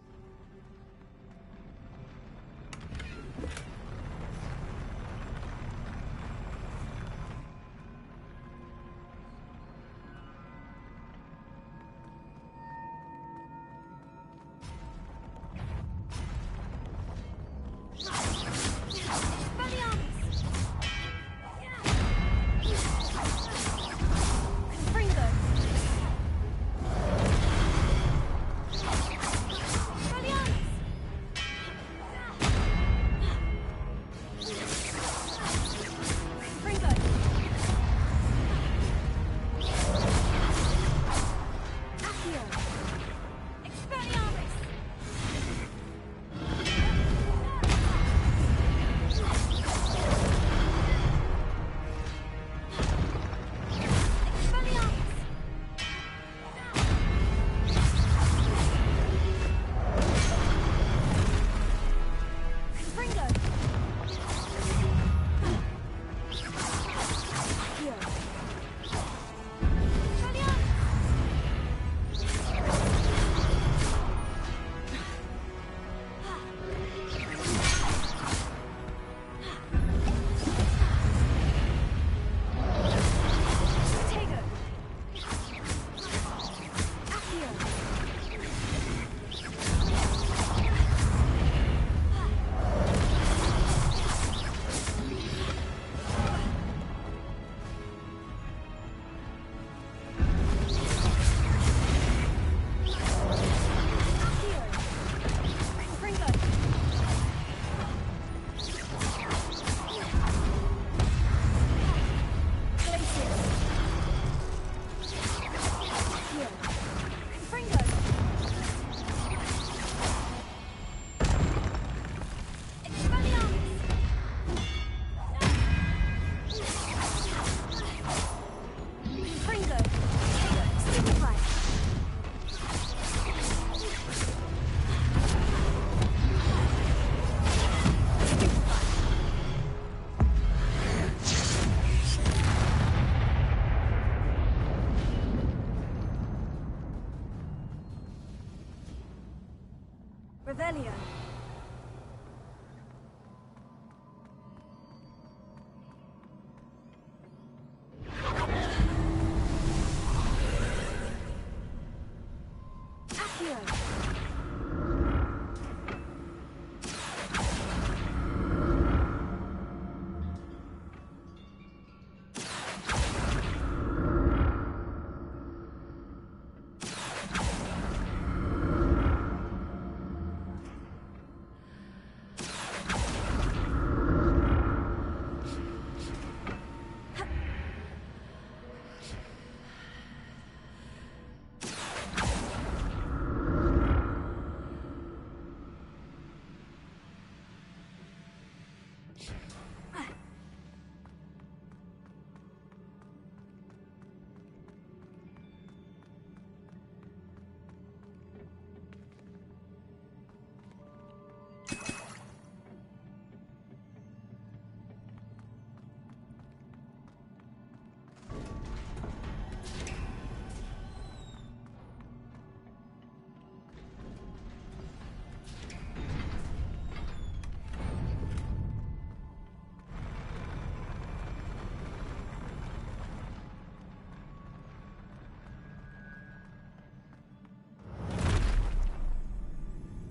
Revelio.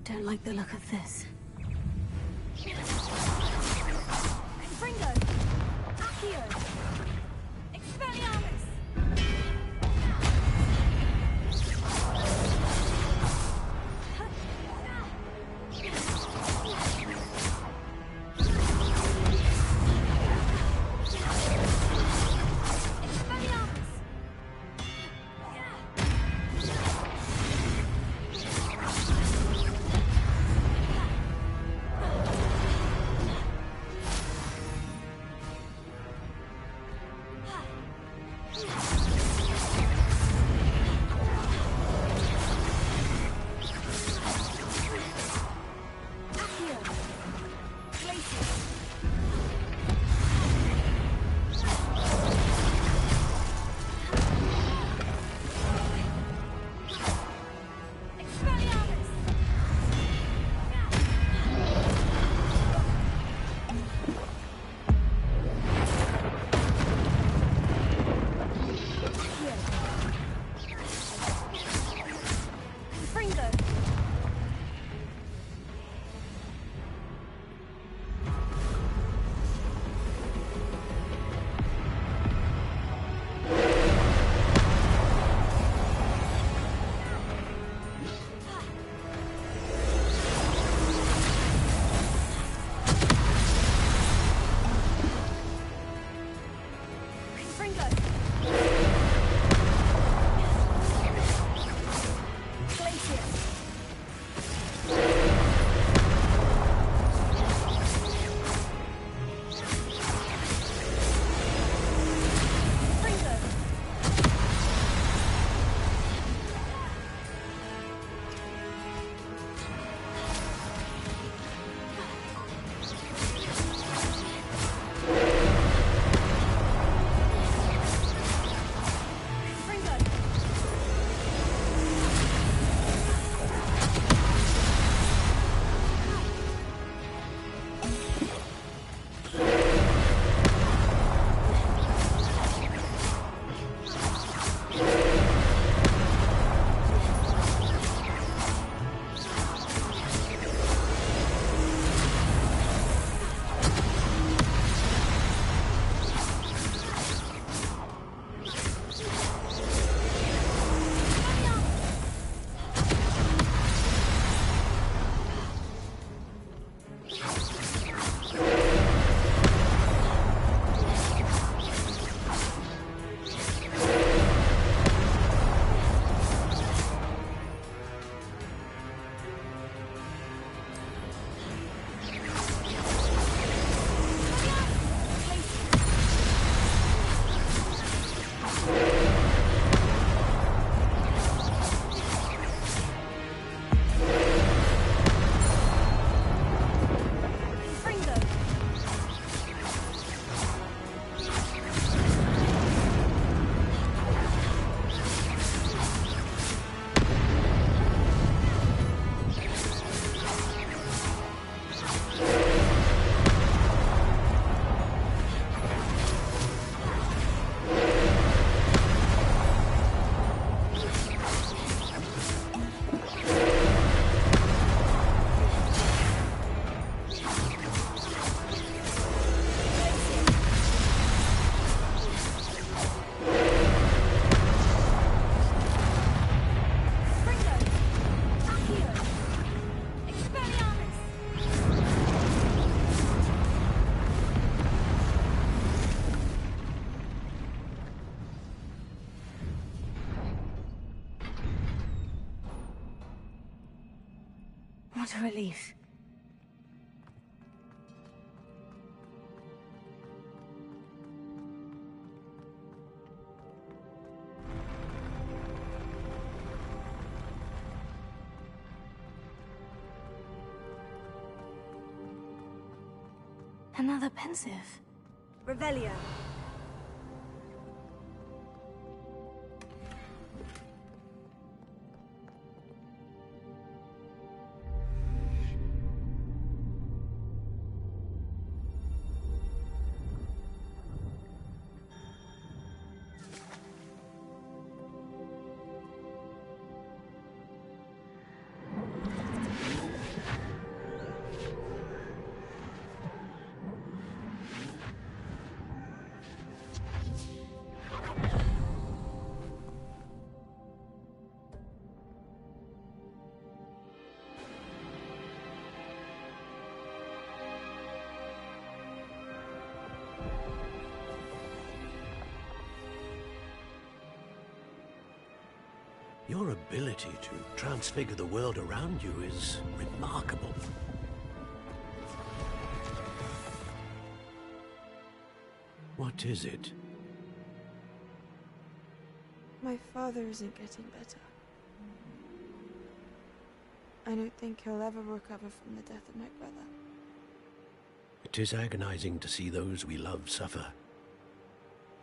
Don't like the look of this. Confringo! Accio! Expelliarmus! What a relief. Another pensive. Revelio. Your ability to transfigure the world around you is remarkable. What is it? My father isn't getting better. I don't think he'll ever recover from the death of my brother. It is agonizing to see those we love suffer.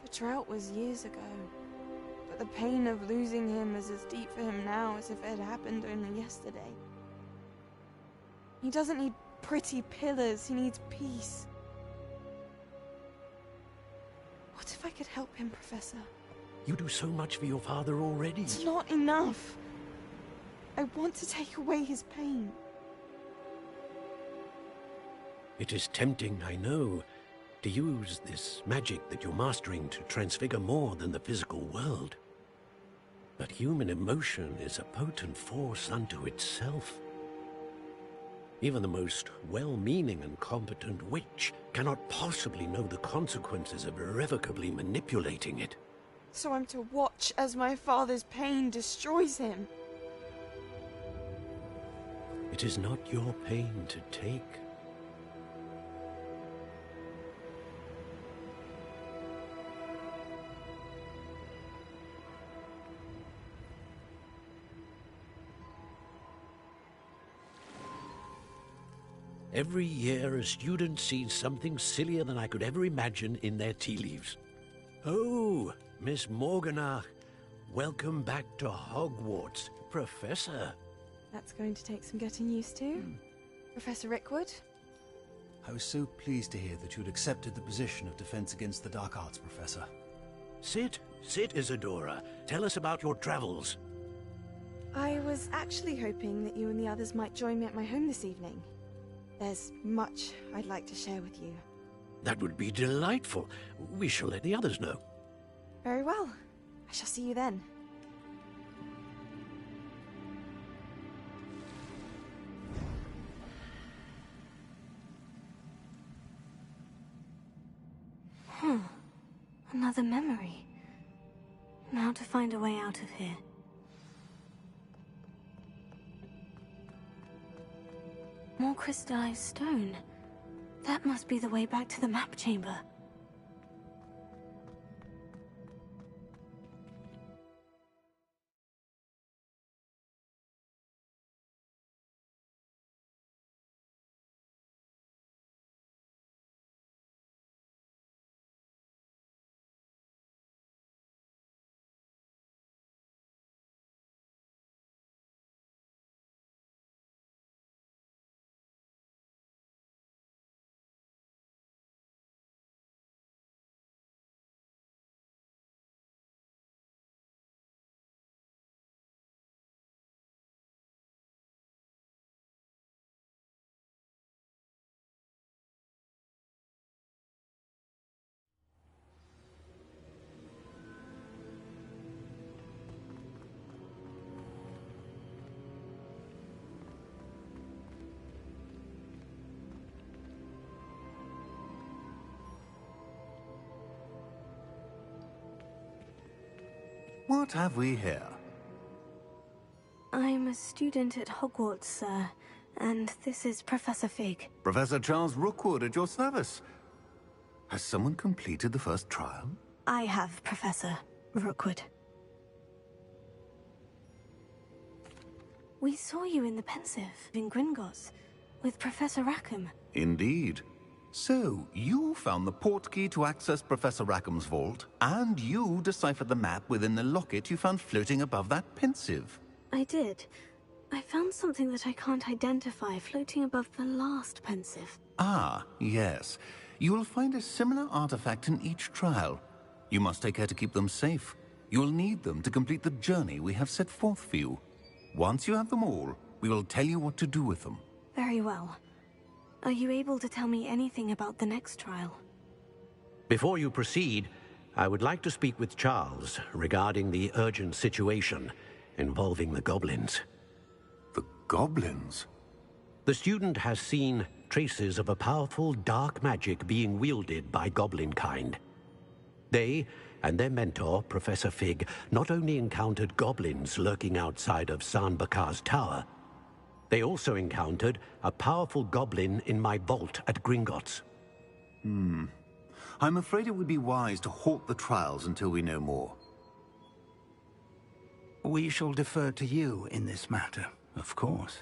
The drought was years ago, but the pain of losing him is as deep for him now as if it had happened only yesterday. He doesn't need pretty pillars, he needs peace. What if I could help him, Professor? You do so much for your father already. It's not enough. I want to take away his pain. It is tempting, I know, to use this magic that you're mastering to transfigure more than the physical world. But human emotion is a potent force unto itself. Even the most well-meaning and competent witch cannot possibly know the consequences of irrevocably manipulating it. So I'm to watch as my father's pain destroys him. It is not your pain to take. Every year, a student sees something sillier than I could ever imagine in their tea leaves. Oh, Miss Morganach, welcome back to Hogwarts, Professor. That's going to take some getting used to. Professor Rickwood? I was so pleased to hear that you'd accepted the position of Defense Against the Dark Arts, Professor. Sit, Isadora. Tell us about your travels. I was actually hoping that you and the others might join me at my home this evening. There's much I'd like to share with you. That would be delightful. We shall let the others know. Very well. I shall see you then. Another memory. Now to find a way out of here. More crystallized stone. That must be the way back to the map chamber. What have we here? I'm a student at Hogwarts, sir, And this is Professor Fig. Professor Charles Rookwood at your service. Has someone completed the first trial? I have, Professor Rookwood. We saw you in the Pensive in Gringotts with Professor Rackham. Indeed. So, you found the portkey to access Professor Rackham's vault, and you deciphered the map within the locket you found floating above that Pensive. I did. I found something that I can't identify floating above the last Pensive. Ah, yes. You will find a similar artifact in each trial. You must take care to keep them safe. You will need them to complete the journey we have set forth for you. Once you have them all, we will tell you what to do with them. Very well. Are you able to tell me anything about the next trial? Before you proceed, I would like to speak with Charles regarding the urgent situation involving the goblins. The goblins? The student has seen traces of a powerful dark magic being wielded by goblin kind. They and their mentor, Professor Fig, not only encountered goblins lurking outside of San Bakar's tower, they also encountered a powerful goblin in my vault at Gringotts. I'm afraid it would be wise to halt the trials until we know more. We shall defer to you in this matter, of course.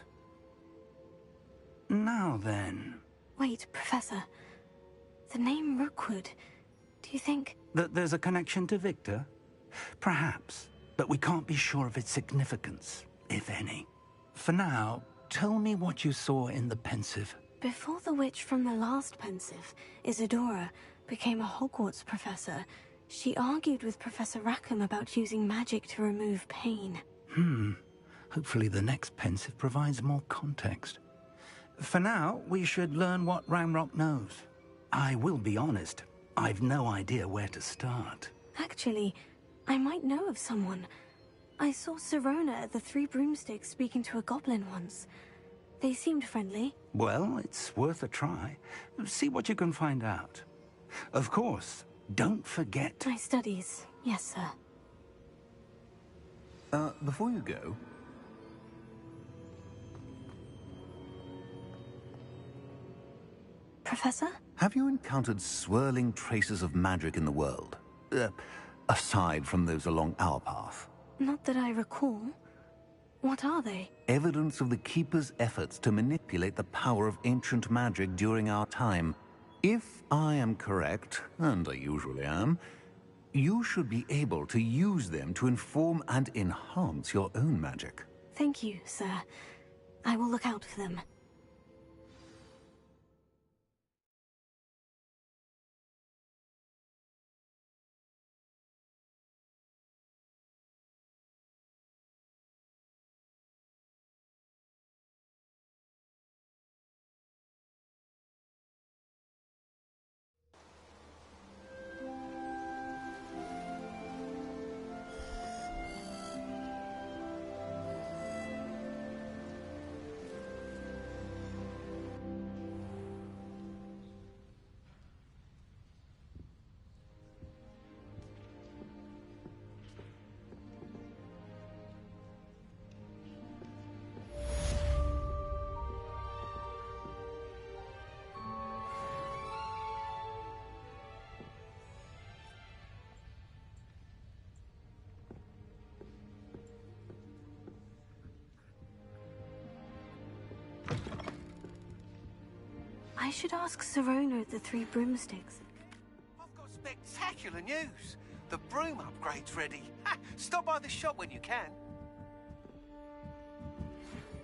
Now then... Wait, Professor. The name Rookwood. Do you think... that there's a connection to Victor? Perhaps, but we can't be sure of its significance, if any. For now, tell me what you saw in the Pensive. Before the witch from the last Pensive, Isadora, became a Hogwarts professor, she argued with Professor Rackham about using magic to remove pain. Hopefully the next Pensive provides more context. For now, we should learn what Ranrock knows. I will be honest, I've no idea where to start. Actually, I might know of someone. I saw Sirona at the Three Broomsticks speaking to a goblin once. They seemed friendly. Well, it's worth a try. See what you can find out. Of course, don't forget... My studies, yes, sir. Before you go... Professor? Have you encountered swirling traces of magic in the world? Aside from those along our path? Not that I recall. What are they? Evidence of the Keeper's efforts to manipulate the power of ancient magic during our time. If I am correct, and I usually am, you should be able to use them to inform and enhance your own magic. Thank you, sir. I will look out for them. I should ask Sirona at the Three Broomsticks. I've got spectacular news. The broom upgrade's ready. Stop by the shop when you can.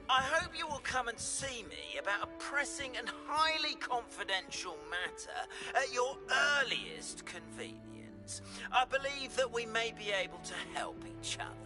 I hope you will come and see me about a pressing and highly confidential matter at your earliest convenience. I believe that we may be able to help each other.